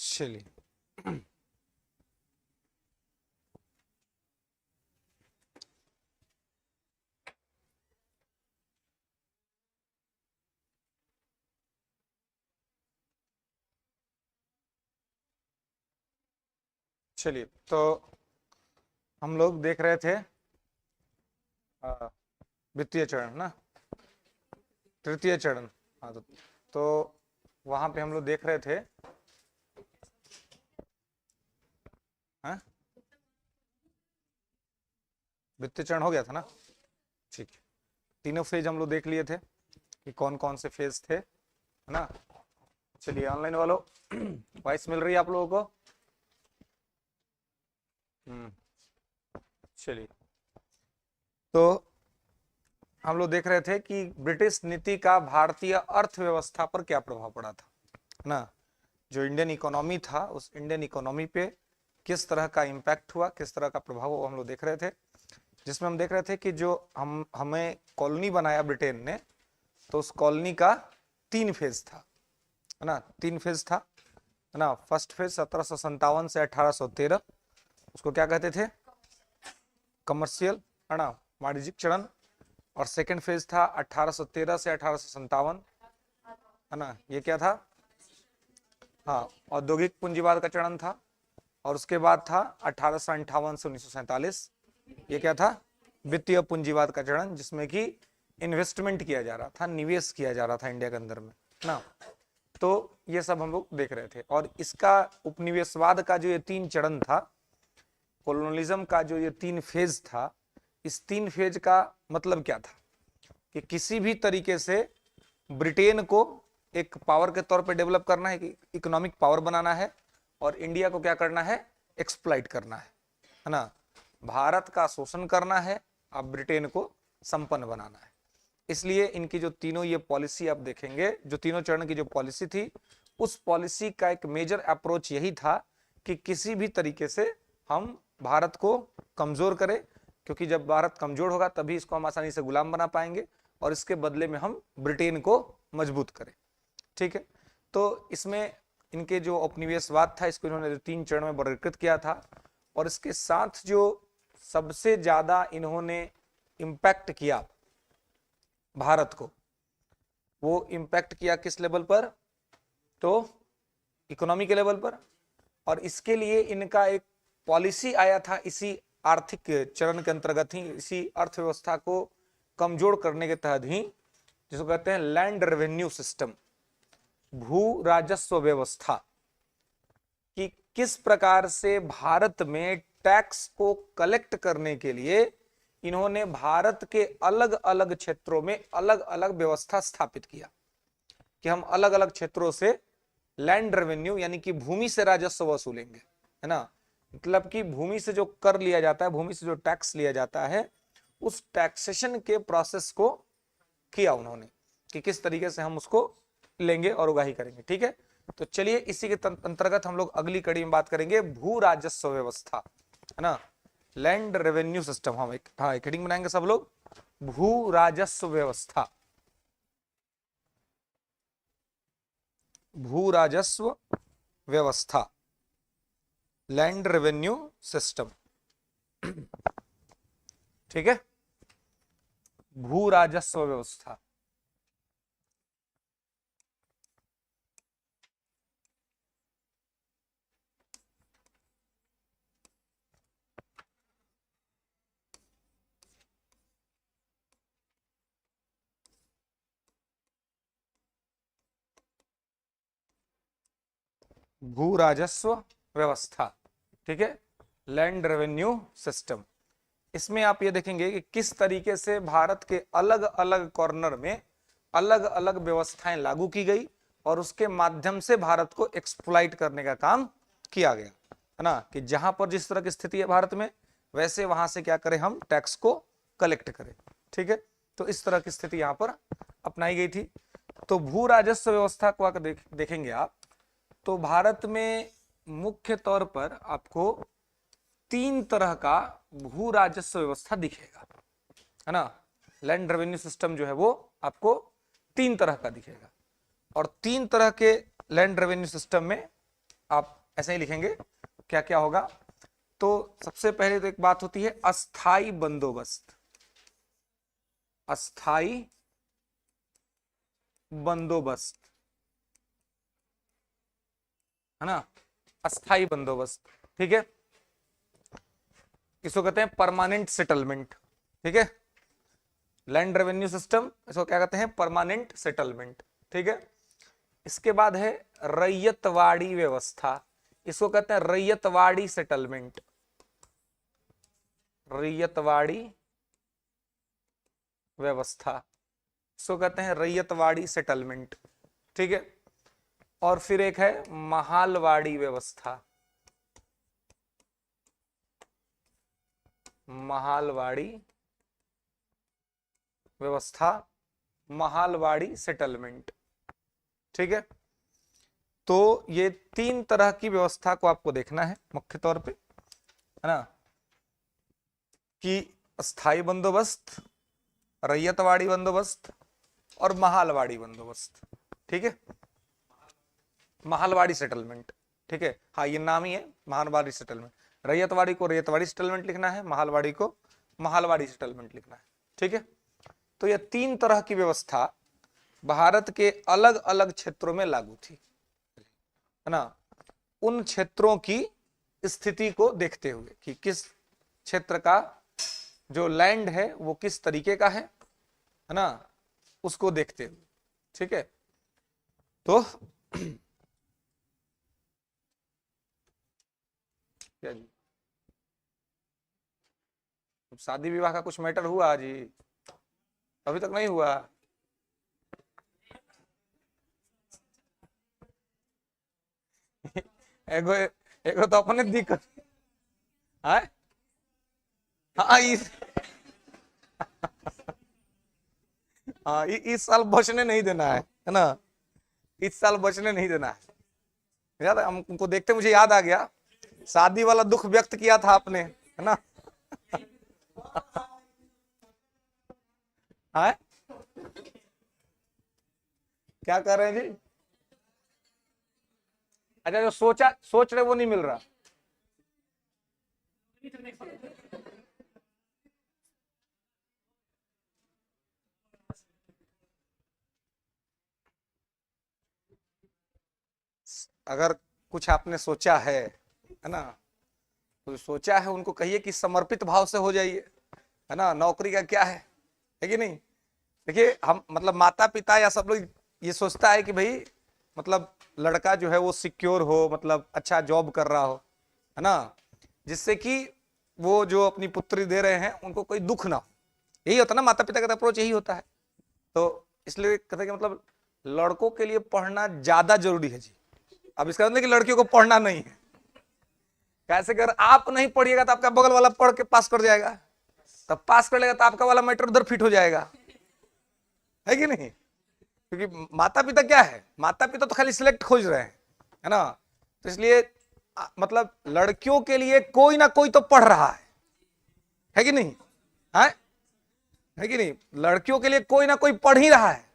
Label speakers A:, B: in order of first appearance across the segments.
A: चलिए, चलिए तो हम लोग देख रहे थे वित्तीय चरण ना, तृतीय चरण। हाँ तो वहां पे हम लोग देख रहे थे, हाँ वित्तीय चरण हो गया था ना। ठीक है, तीनों फेज हम लोग देख लिए थे कि कौन कौन से फेज थे, है ना। चलिए ऑनलाइन वालों, वॉइस मिल रही है आप लोगों को? चलिए, तो हम लोग देख रहे थे कि ब्रिटिश नीति का भारतीय अर्थव्यवस्था पर क्या प्रभाव पड़ा था, है ना। जो इंडियन इकोनॉमी था, उस इंडियन इकोनॉमी पे किस तरह का इम्पैक्ट हुआ, किस तरह का प्रभाव, वो हम लोग देख रहे थे। जिसमें हम देख रहे थे कि जो हमें कॉलोनी बनाया ब्रिटेन ने, तो उस कॉलोनी का 3 फेज था, है ना। 3 फेज था, है ना। फर्स्ट फेज 1757 से 1813, उसको क्या कहते थे? कमर्शियल, है ना, वाणिज्यिक चरण। और सेकंड फेज था 1813 से 1857, है ना। ये क्या था? हाँ, औद्योगिक पूंजीवाद का चरण था। और उसके बाद था 1858 से 1947, ये क्या था? वित्तीय पूंजीवाद का चरण, जिसमें कि इन्वेस्टमेंट किया जा रहा था, निवेश किया जा रहा था इंडिया के अंदर में, ना। तो ये सब हम लोग देख रहे थे। और इसका उपनिवेशवाद का जो ये 3 चरण था, कोलोनलिज्म का जो ये 3 फेज था, इस 3 फेज का मतलब क्या था कि किसी भी तरीके से ब्रिटेन को एक पावर के तौर पे डेवलप करना है, कि इकोनॉमिक पावर बनाना है, और इंडिया को क्या करना है? एक्सप्लॉइट करना है ना। भारत का शोषण करना है, अब ब्रिटेन को संपन्न बनाना है। इसलिए इनकी जो तीनों ये पॉलिसी आप देखेंगे, जो तीनों चरण की जो पॉलिसी थी, उस पॉलिसी का एक मेजर अप्रोच यही था कि किसी भी तरीके से हम भारत को कमजोर करें, क्योंकि जब भारत कमजोर होगा तभी इसको हम आसानी से गुलाम बना पाएंगे, और इसके बदले में हम ब्रिटेन को मजबूत करें। ठीक है, तो इसमें इनके जो उपनिवेशवाद था, इसको इन्होंने 3 चरण में वर्गीकृत किया था। और इसके साथ जो सबसे ज्यादा इन्होंने इंपैक्ट किया भारत को, वो इंपैक्ट किया किस लेवल पर? तो इकोनॉमी के लेवल पर। और इसके लिए इनका एक पॉलिसी आया था, इसी आर्थिक चरण के अंतर्गत ही, इसी अर्थव्यवस्था को कमजोर करने के तहत ही, जिसको कहते हैं लैंड रेवेन्यू सिस्टम, भू राजस्व व्यवस्था, कि किस प्रकार से भारत में टैक्स को कलेक्ट करने के लिए इन्होंने भारत के अलग अलग क्षेत्रों में अलग अलग व्यवस्था स्थापित किया, कि हम अलग अलग क्षेत्रों से लैंड रेवेन्यू यानी कि भूमि से राजस्व वसूलेंगे, है ना। मतलब कि भूमि से जो कर लिया जाता है, भूमि से जो टैक्स लिया जाता है, उस टैक्सेशन के प्रोसेस को किया उन्होंने, कि किस तरीके से हम उसको लेंगे और उगाही करेंगे। ठीक है, तो चलिए इसी के अंतर्गत हम लोग अगली कड़ी में बात करेंगे भू राजस्व व्यवस्था, है ना, लैंड रेवेन्यू सिस्टम। हम एक हेडिंग बनाएंगे सब लोग, भू राजस्व व्यवस्था, भू राजस्व व्यवस्था, लैंड रेवेन्यू सिस्टम। ठीक है, भू राजस्व व्यवस्था। भू राजस्व व्यवस्था, ठीक है, लैंड रेवेन्यू सिस्टम। इसमें आप ये देखेंगे कि किस तरीके से भारत के अलग अलग कॉर्नर में अलग अलग व्यवस्थाएं लागू की गई, और उसके माध्यम से भारत को एक्सप्लॉइट करने का काम किया गया, है ना। कि जहां पर जिस तरह की स्थिति है भारत में, वैसे वहां से क्या करें, हम टैक्स को कलेक्ट करें। ठीक है, तो इस तरह की स्थिति यहां पर अपनाई गई थी। तो भू राजस्व व्यवस्था को अगर देखेंगे आप, तो भारत में मुख्य तौर पर आपको 3 तरह का भू राजस्व व्यवस्था दिखेगा, है ना। लैंड रेवेन्यू सिस्टम जो है वो आपको 3 तरह का दिखेगा, और 3 तरह के लैंड रेवेन्यू सिस्टम में आप ऐसे ही लिखेंगे क्या क्या होगा। तो सबसे पहले तो एक बात होती है अस्थाई बंदोबस्त, अस्थाई बंदोबस्त, है ना, अस्थाई बंदोबस्त, ठीक है। इसको कहते हैं परमानेंट सेटलमेंट, ठीक है। लैंड रेवेन्यू सिस्टम, इसको क्या कहते हैं, परमानेंट सेटलमेंट, ठीक है। इसके बाद है रैयतवाड़ी व्यवस्था, इसको कहते हैं रैयतवाड़ी सेटलमेंट, रैयतवाड़ी व्यवस्था, इसको कहते हैं रैयतवाड़ी सेटलमेंट, ठीक है। और फिर एक है महालवाड़ी व्यवस्था, महालवाड़ी व्यवस्था, महालवाड़ी सेटलमेंट, ठीक है। तो ये 3 तरह की व्यवस्था को आपको देखना है मुख्य तौर पे, है ना, कि अस्थाई बंदोबस्त, रैयतवाड़ी बंदोबस्त और महालवाड़ी बंदोबस्त, ठीक है, महालवाड़ी सेटलमेंट, ठीक है। हाँ, ये नाम ही है महालवाड़ी सेटलमेंट। रैयतवाड़ी को रैयतवाड़ी सेटलमेंट लिखना है, महालवाड़ी को महालवाड़ी सेटलमेंट लिखना है, ठीक है। तो ये 3 तरह की व्यवस्था भारत के अलग अलग क्षेत्रों में लागू थी, है ना। उन क्षेत्रों की स्थिति को देखते हुए कि किस क्षेत्र का जो लैंड है वो किस तरीके का है ना, उसको देखते हुए, ठीक है। तो क्या जी, शादी विवाह का कुछ मैटर हुआ जी? अभी तक नहीं हुआ। एगो एगो तो अपने दिक्कत है। हाँ हाँ, इस साल बचने नहीं देना है ना, इस साल बचने नहीं देना है। याद हमको देखते मुझे याद आ गया, शादी वाला दुख व्यक्त किया था आपने, है ना। हाँ, क्या कर रहे हैं जी? अच्छा, जो सोच रहे वो नहीं मिल रहा। अगर कुछ आपने सोचा है ना, तो सोचा है उनको कहिए कि समर्पित भाव से हो जाइए, है ना। नौकरी का क्या है कि नहीं। देखिए, हम मतलब माता पिता या सब लोग ये सोचता है कि भाई मतलब लड़का जो है वो सिक्योर हो, मतलब अच्छा जॉब कर रहा हो, है ना, जिससे कि वो जो अपनी पुत्री दे रहे हैं उनको कोई दुख ना हो। यही होता है ना, माता पिता का अप्रोच यही होता है। तो इसलिए कहते हैं कि मतलब लड़कों के लिए पढ़ना ज्यादा जरूरी है जी। अब इसका मतलब कि लड़कियों को पढ़ना नहीं है। कैसे, अगर आप नहीं पढ़िएगा तो आपका बगल वाला पढ़ के पास कर जाएगा, तब पास कर लेगा तो आपका वाला मैटर उधर फिट हो जाएगा, है कि नहीं। क्योंकि माता पिता क्या है, माता पिता तो खाली सिलेक्ट खोज रहे हैं, है ना। तो इसलिए मतलब लड़कियों के लिए कोई ना कोई तो पढ़ रहा है कि नहीं, है कि नहीं। लड़कियों के लिए कोई ना कोई पढ़ ही रहा है,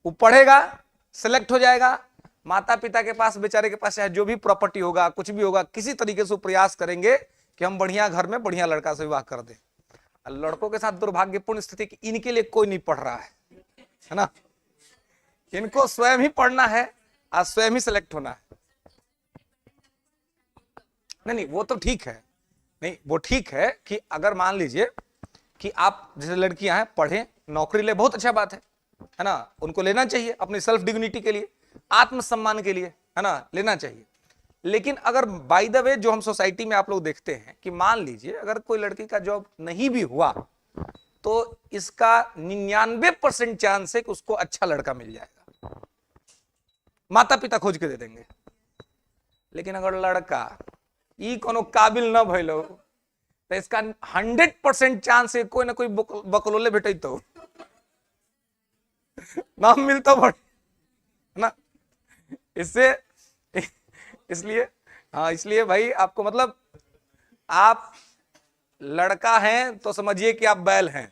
A: वो पढ़ेगा, सिलेक्ट हो जाएगा, माता पिता के पास, बेचारे के पास चाहे जो भी प्रॉपर्टी होगा, कुछ भी होगा, किसी तरीके से प्रयास करेंगे कि हम बढ़िया घर में बढ़िया लड़का से विवाह कर दें। लड़कों के साथ दुर्भाग्यपूर्ण स्थिति कि इनके लिए कोई नहीं पढ़ रहा है ना। इनको स्वयं ही पढ़ना है और स्वयं ही सिलेक्ट होना है। नहीं, वो तो ठीक है, नहीं वो ठीक है कि अगर मान लीजिए कि आप जैसे लड़कियां हैं, पढ़ें, नौकरी ले, बहुत अच्छा बात है ना, उनको लेना चाहिए अपनी सेल्फ डिग्निटी के लिए, आत्मसम्मान के लिए, है ना, लेना चाहिए। लेकिन अगर बाय द वे जो हम सोसाइटी में आप लोग देखते हैं कि मान लीजिए अगर कोई लड़की का जॉब नहीं भी हुआ तो इसका 99% चांस है कि उसको अच्छा लड़का मिल जाएगा, माता पिता खोज के दे देंगे। लेकिन अगर लड़का ई कोनो काबिल न भइलो तो इसका 100% चांस है कोई ना कोई बकलोले भेटे तो नाम मिलता बड़, है ना। इससे इसलिए हाँ, इसलिए भाई आपको मतलब आप लड़का हैं तो समझिए कि आप बैल हैं,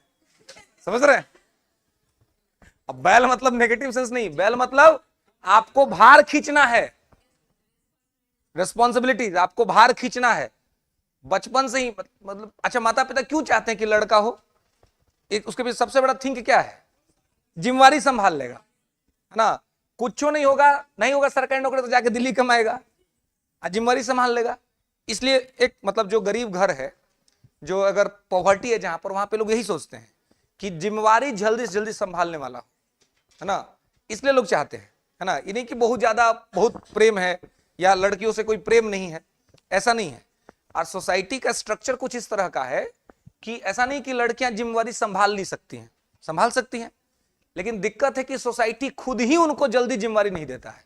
A: समझ रहे हैं। अब बैल मतलब नेगेटिव सेंस नहीं, बैल मतलब आपको भार खींचना है, रिस्पॉन्सिबिलिटीज, आपको भार खींचना है बचपन से ही। मतलब अच्छा, माता पिता क्यों चाहते हैं कि लड़का हो? एक उसके पीछे सबसे बड़ा थिंक क्या है? जिम्मेवारी संभाल लेगा, है ना। कुछ नहीं होगा, नहीं होगा सरकारी नौकरी तो जाके दिल्ली कमाएगा, जिम्मेवारी संभाल लेगा। इसलिए एक मतलब जो गरीब घर है, जो अगर पॉवर्टी है जहां पर, वहां पे लोग यही सोचते हैं कि जिम्मेवारी जल्दी से जल्दी संभालने वाला हो, है ना। इसलिए लोग चाहते हैं, है ना। ये नहीं कि बहुत ज्यादा बहुत प्रेम है या लड़कियों से कोई प्रेम नहीं है, ऐसा नहीं है। और सोसाइटी का स्ट्रक्चर कुछ इस तरह का है कि ऐसा नहीं कि लड़कियां जिम्मेवारी संभाल नहीं सकती हैं, संभाल सकती हैं, लेकिन दिक्कत है कि सोसाइटी खुद ही उनको जल्दी जिम्मेवारी नहीं देता है।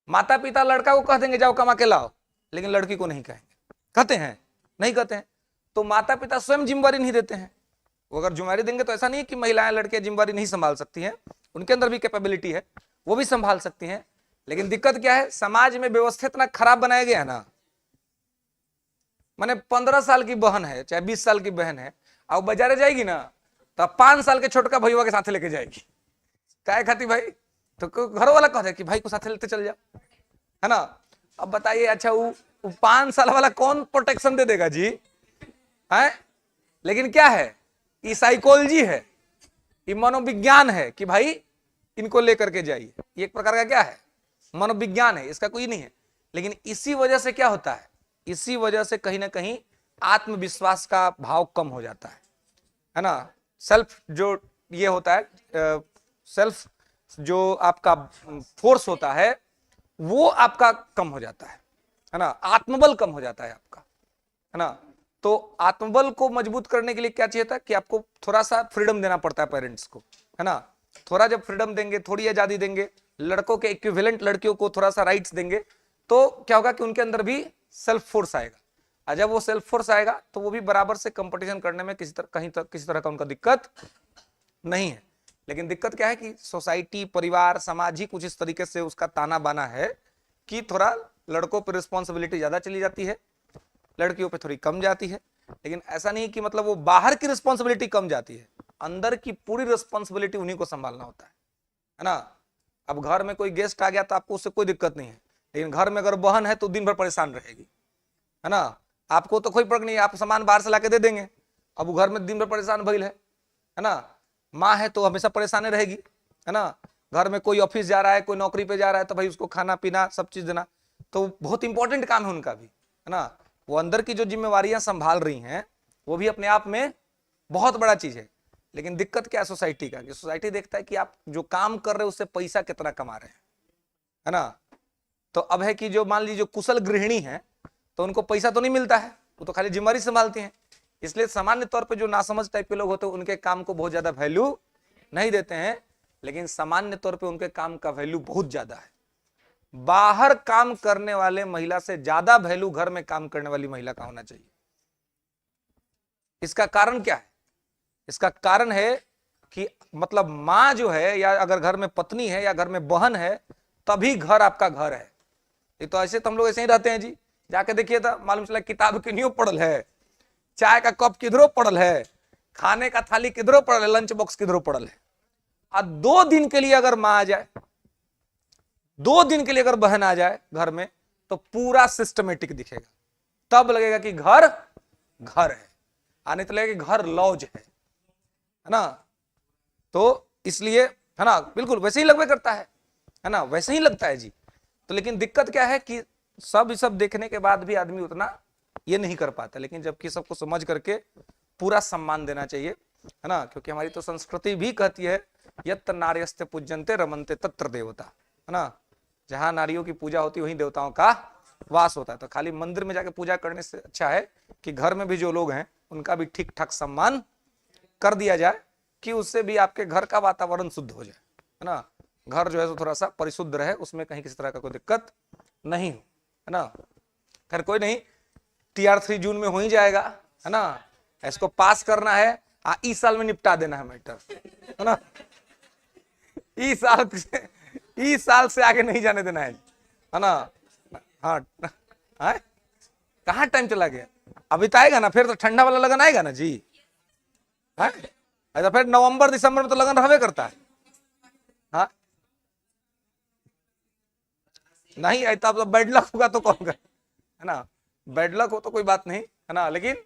A: माता पिता लड़का को कह देंगे जाओ कमा के लाओ, लेकिन लड़की को नहीं कहेंगे, कहते हैं नहीं कहते हैं। तो माता पिता स्वयं जिम्मेवारी नहीं देते हैं। वो अगर जिम्मेवारी देंगे तो ऐसा नहीं है कि महिलाएं लड़कियां जिम्मेवारी नहीं संभाल सकती हैं, उनके अंदर भी कैपेबिलिटी है, वो भी संभाल सकती हैं। लेकिन दिक्कत क्या है, समाज में व्यवस्था इतना खराब बनाया गया है ना। मैंने 15 साल की बहन है चाहे 20 साल की बहन है, अब बाजारे जाएगी ना तो 5 साल के छोटका भैया के साथ लेके जाएगी। काय खाती भाई? तो घर वाला कहते कि भाई को साथ लेते चल जाओ, है ना। अब बताइए, अच्छा वो 5 साल वाला कौन प्रोटेक्शन दे देगा जी, है। लेकिन क्या है, ये साइकोलॉजी है, ये मनोविज्ञान है कि भाई इनको लेकर के जाइए। ये एक प्रकार का क्या है, मनोविज्ञान है, इसका कोई नहीं है। लेकिन इसी वजह से क्या होता है, इसी वजह से कहीं ना कहीं आत्मविश्वास का भाव कम हो जाता है ना। सेल्फ जो ये होता है, सेल्फ जो आपका फोर्स होता है वो आपका कम हो जाता है ना। आत्मबल कम हो जाता है आपका, है ना। तो आत्मबल को मजबूत करने के लिए क्या चाहिए था कि आपको थोड़ा सा फ्रीडम देना पड़ता है पेरेंट्स को, है ना। थोड़ा जब फ्रीडम देंगे, थोड़ी आजादी देंगे, लड़कों के इक्विवेलेंट लड़कियों को थोड़ा सा राइट्स देंगे, तो क्या होगा कि उनके अंदर भी सेल्फ फोर्स आएगा। और जब वो सेल्फ फोर्स आएगा तो वो भी बराबर से कंपटीशन करने में किसी तरह का उनका दिक्कत नहीं है। लेकिन दिक्कत क्या है कि सोसाइटी, परिवार, समाज ही कुछ इस तरीके से उसका ताना बाना है कि थोड़ा लड़कों पर रिस्पॉन्सिबिलिटी ज्यादा चली जाती है, लड़कियों पे थोड़ी कम जाती है। लेकिन ऐसा नहीं कि मतलब वो बाहर की रिस्पॉन्सिबिलिटी कम जाती है, अंदर की पूरी रिस्पॉन्सिबिलिटी उन्हीं को संभालना होता है ना। अब घर में कोई गेस्ट आ गया तो आपको उससे कोई दिक्कत नहीं है, लेकिन घर में अगर बहन है तो दिन भर परेशान रहेगी, है ना। आपको तो कोई फर्क नहीं है, आप सामान बाहर से लाके दे देंगे, अब वो घर में दिन भर परेशान भइल है ना। माँ है तो हमेशा परेशान रहेगी, है ना। घर में कोई ऑफिस जा रहा है, कोई नौकरी पे जा रहा है, तो भाई उसको खाना पीना सब चीज देना तो बहुत इंपॉर्टेंट काम है उनका भी, है ना। वो अंदर की जो जिम्मेवारियां संभाल रही हैं वो भी अपने आप में बहुत बड़ा चीज है। लेकिन दिक्कत क्या है सोसाइटी का, कि सोसाइटी देखता है कि आप जो काम कर रहे हो उससे पैसा कितना कमा रहे हैं, है ना। तो अब है कि जो मान लीजिए जो कुशल गृहिणी है तो उनको पैसा तो नहीं मिलता है, वो तो खाली जिम्मेवारी संभालती हैं। इसलिए सामान्य तौर पे जो नासमझ टाइप के लोग होते हैं उनके काम को बहुत ज्यादा वैल्यू नहीं देते हैं, लेकिन सामान्य तौर पे उनके काम का वैल्यू बहुत ज्यादा है। बाहर काम करने वाले महिला से ज्यादा वैल्यू घर में काम करने वाली महिला का होना चाहिए। इसका कारण क्या है? इसका कारण है कि मतलब माँ जो है, या अगर घर में पत्नी है या घर में बहन है, तभी घर आपका घर है। ये तो ऐसे तो हम लोग ऐसे ही रहते हैं जी, जाके देखिए तो मालूम चला किताब किन्हीं पढ़ल है, चाय का कप किधरों पड़ल है, खाने का थाली किधरों पड़ल है, लंच बॉक्स किधरों पड़ल है। और 2 दिन के लिए अगर माँ आ जाए, 2 दिन के लिए अगर बहन आ जाए घर में, तो पूरा सिस्टमेटिक दिखेगा, तब लगेगा कि घर घर है, आने तो लगेगा कि घर लॉज है ना। तो इसलिए, है ना, बिल्कुल वैसे ही लगवे करता है ना, वैसे ही लगता है जी। तो लेकिन दिक्कत क्या है कि सब देखने के बाद भी आदमी उतना ये नहीं कर पाता। लेकिन जबकि सबको समझ करके पूरा सम्मान देना चाहिए, है ना। क्योंकि हमारी तो संस्कृति भी कहती है यत्र नार्यस्ते पूज्यन्ते रमन्ते तत्र देवता, है ना। जहां नारियों की पूजा होती है वहीं देवताओं का वास होता है। तो खाली मंदिर में जाके पूजा करने से अच्छा है कि घर में भी जो लोग हैं उनका भी ठीक ठाक सम्मान कर दिया जाए, कि उससे भी आपके घर का वातावरण शुद्ध हो जाए, है ना। घर जो है थोड़ा सा परिशुद्ध रहे, उसमें कहीं किसी तरह का कोई दिक्कत नहीं हो, है ना। खैर कोई नहीं, TR3 जून में हो ही जाएगा, है ना। इसको पास करना है, इस साल में निपटा देना है मैटर, है ना। इस साल 20 साल से आगे नहीं जाने देना है ना। हाँ हाँ, कहाँ टाइम चला गया, अभी तो आएगा ना, फिर तो ठंडा वाला लगन आएगा ना जी। हाँ, अच्छा फिर नवंबर दिसंबर में तो लगन रहबे करता है। हाँ नहीं ऐसा तो बैड लक होगा तो कौन कर, है ना, बैड लक हो तो कोई बात नहीं, है ना, लेकिन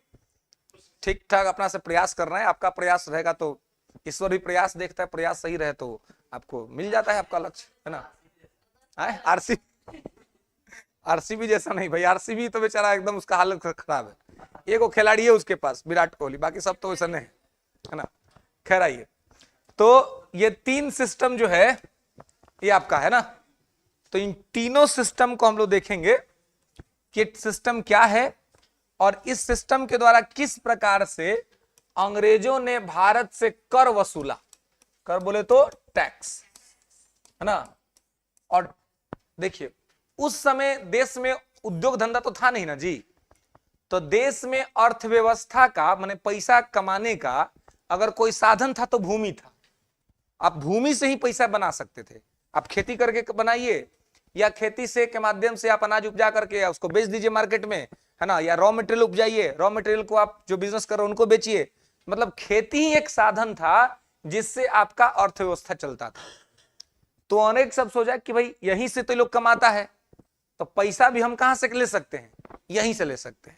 A: ठीक ठाक अपना से प्रयास करना है, आपका प्रयास रहेगा तो ईश्वर भी प्रयास देखता है, प्रयास सही रहे तो आपको मिल जाता है आपका लक्ष्य, है ना। आरसी आरसीबी जैसा नहीं भाई, आरसीबी तो बेचारा एकदम उसका हालत खराब है, एक वो खिलाड़ी है उसके पास विराट कोहली, बाकी सब तो वैसा नहीं है ना। खैर आइए, तो ये 3 सिस्टम जो है ये आपका है ना, तो इन तीनों सिस्टम को हम लोग देखेंगे कि सिस्टम क्या है और इस सिस्टम के द्वारा किस प्रकार से अंग्रेजों ने भारत से कर वसूला, कर बोले तो टैक्स, है ना। और देखिए उस समय देश में उद्योग धंधा तो था नहीं ना जी, तो देश में अर्थव्यवस्था का माने पैसा कमाने का अगर कोई साधन था तो भूमि था, आप भूमि से ही पैसा बना सकते थे, आप खेती करके बनाइए या खेती से के माध्यम से आप अनाज उपजा करके उसको बेच दीजिए मार्केट में, है ना, या रॉ मटेरियल उपजाइए, रॉ मटेरियल को आप जो बिजनेस कर रहे हो उनको बेचिए, मतलब खेती ही एक साधन था जिससे आपका अर्थव्यवस्था चलता था। तो अनेक सब सोचा कि भाई यहीं से तो लोग कमाता है, तो पैसा भी हम कहां से ले सकते हैं, यहीं से ले सकते हैं,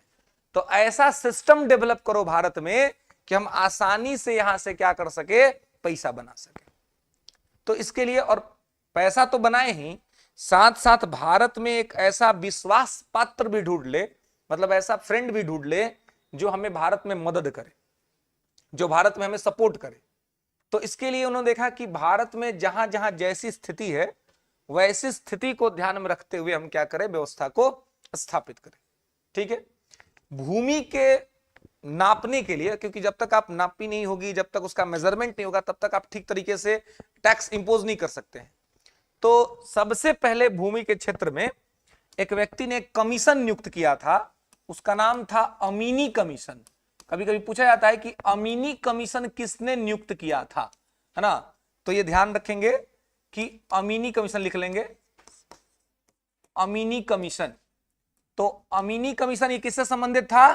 A: तो ऐसा सिस्टम डेवलप करो भारत में कि हम आसानी से यहां से क्या कर सके, पैसा बना सके। तो इसके लिए और पैसा तो बनाए ही, साथ साथ भारत में एक ऐसा विश्वास पात्र भी ढूंढ ले, मतलब ऐसा फ्रेंड भी ढूंढ ले जो हमें भारत में मदद करे, जो भारत में हमें सपोर्ट करे। तो इसके लिए उन्होंने देखा कि भारत में जहां जहां जैसी स्थिति है वैसी स्थिति को ध्यान में रखते हुए हम क्या करें, व्यवस्था को स्थापित करें। ठीक है, भूमि के नापने के लिए, क्योंकि जब तक आप नापी नहीं होगी, जब तक उसका मेजरमेंट नहीं होगा, तब तक आप ठीक तरीके से टैक्स इंपोज नहीं कर सकते हैं। तो सबसे पहले भूमि के क्षेत्र में एक व्यक्ति ने एक कमीशन नियुक्त किया था, उसका नाम था अमीनी कमीशन। कभी कभी पूछा जाता है कि अमीनी कमीशन किसने नियुक्त किया था, है ना, तो ये ध्यान रखेंगे कि अमीनी कमीशन लिख लेंगे, अमीनी कमीशन। तो अमीनी कमीशन ये किससे संबंधित था,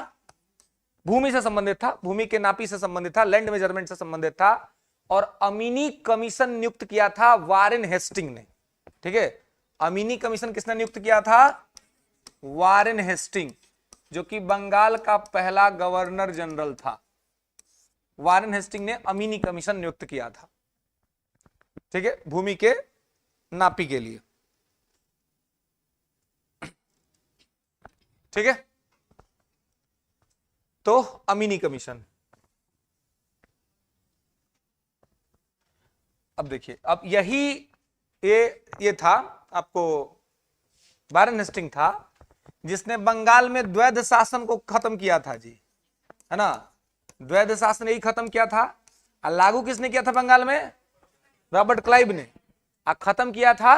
A: भूमि से संबंधित था, भूमि के नापी से संबंधित था, लैंड मेजरमेंट से संबंधित था, और अमीनी कमीशन नियुक्त किया था वारेन हेस्टिंग ने। ठीक है, अमीनी कमीशन किसने नियुक्त किया था, वारेन हेस्टिंग, जो कि बंगाल का पहला गवर्नर जनरल था। वारेन हेस्टिंग ने अमीनी कमीशन नियुक्त किया था, ठीक है, भूमि के नापी के लिए। ठीक है, तो अमीनी कमीशन। अब देखिए, अब यही ये था आपको, वारेन हेस्टिंग था जिसने बंगाल में द्वैध शासन को खत्म किया था जी, है ना, द्वैध शासन यही खत्म किया था। और लागू किसने किया था बंगाल में, रॉबर्ट क्लाइव ने, और खत्म किया था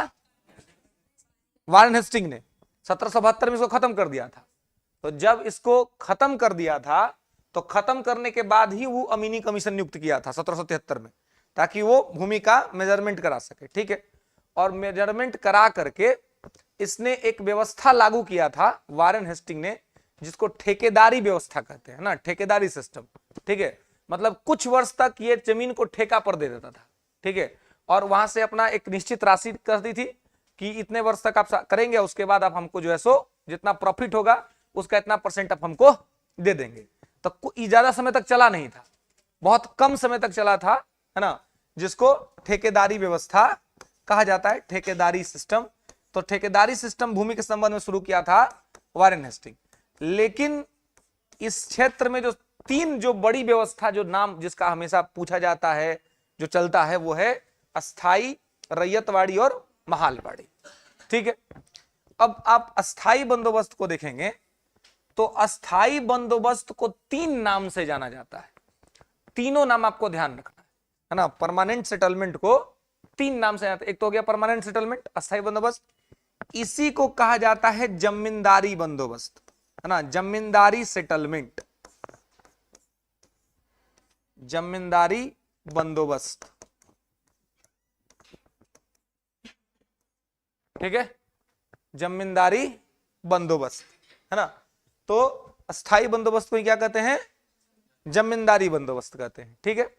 A: वारेन हेस्टिंग ने। 1772 में इसको खत्म कर दिया था। तो जब इसको खत्म कर दिया था तो खत्म करने के बाद ही वो अमीनी कमीशन नियुक्त किया था 1773 में, ताकि वो भूमि का मेजरमेंट करा सके। ठीक है, और मेजरमेंट करा करके इसने एक व्यवस्था लागू किया था वारेन हेस्टिंग ने, जिसको ठेकेदारी व्यवस्था कहते हैं ना, ठेकेदारी सिस्टम। ठीक है, मतलब कुछ वर्ष तक ये जमीन को ठेका पर दे देता था। ठीक है, और वहां से अपना एक निश्चित राशि कर दी थी कि इतने वर्ष तक आप करेंगे, उसके बाद आप हमको जो है सो जितना प्रॉफिट होगा उसका इतना % आप हमको दे देंगे। तो ज्यादा समय तक चला नहीं था, बहुत कम समय तक चला था, है ना, जिसको ठेकेदारी व्यवस्था कहा जाता है, ठेकेदारी सिस्टम। तो ठेकेदारी सिस्टम भूमि के संबंध में शुरू किया था वारेन हेस्टिंग। लेकिन इस क्षेत्र में जो 3 जो बड़ी व्यवस्था, जो नाम जिसका हमेशा पूछा जाता है, जो चलता है, वो है अस्थाई, रैयतवाड़ी और महालवाड़ी। ठीक है, अब आप अस्थाई बंदोबस्त को देखेंगे तो अस्थाई बंदोबस्त को 3 नाम से जाना जाता है। तीनों नाम आपको ध्यान रखना है ना। परमानेंट सेटलमेंट को 3 नाम से जाता है। एक तो हो गया परमानेंट सेटलमेंट, अस्थाई बंदोबस्त, इसी को कहा जाता है जमींदारी बंदोबस्त, है ना, जमींदारी सेटलमेंट, जमींदारी बंदोबस्त। ठीक है, जमींदारी बंदोबस्त, है ना। तो अस्थाई बंदोबस्त को क्या कहते हैं, जमींदारी बंदोबस्त कहते हैं, ठीक है।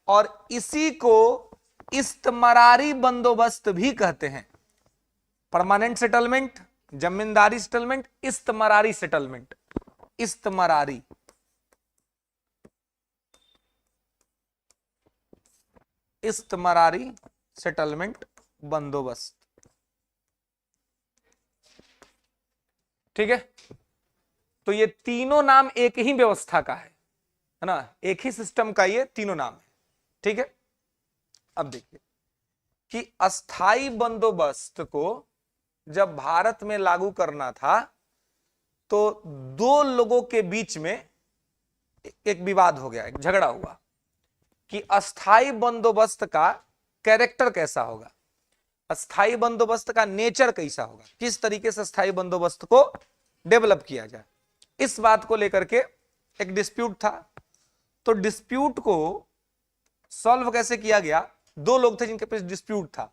A: और इसी को इस्तमरारी बंदोबस्त भी कहते हैं। परमानेंट सेटलमेंट, जमींदारी सेटलमेंट, इस्तमरारी सेटलमेंट, इस्तमरारी, इस्तमरारी सेटलमेंट बंदोबस्त, ठीक है। तो ये तीनों नाम एक ही व्यवस्था का है ना, एक ही सिस्टम का ये तीनों नाम है, ठीक है। अब देखिए कि अस्थाई बंदोबस्त को जब भारत में लागू करना था तो दो लोगों के बीच में एक विवाद हो गया, एक झगड़ा हुआ कि अस्थाई बंदोबस्त का कैरेक्टर कैसा होगा, अस्थाई बंदोबस्त का नेचर कैसा होगा, किस तरीके से अस्थाई बंदोबस्त को डेवलप किया जाए। इस बात को लेकर के एक डिस्प्यूट था। तो डिस्प्यूट को सॉल्व कैसे किया गया, दो लोग थे जिनके पास डिस्प्यूट था।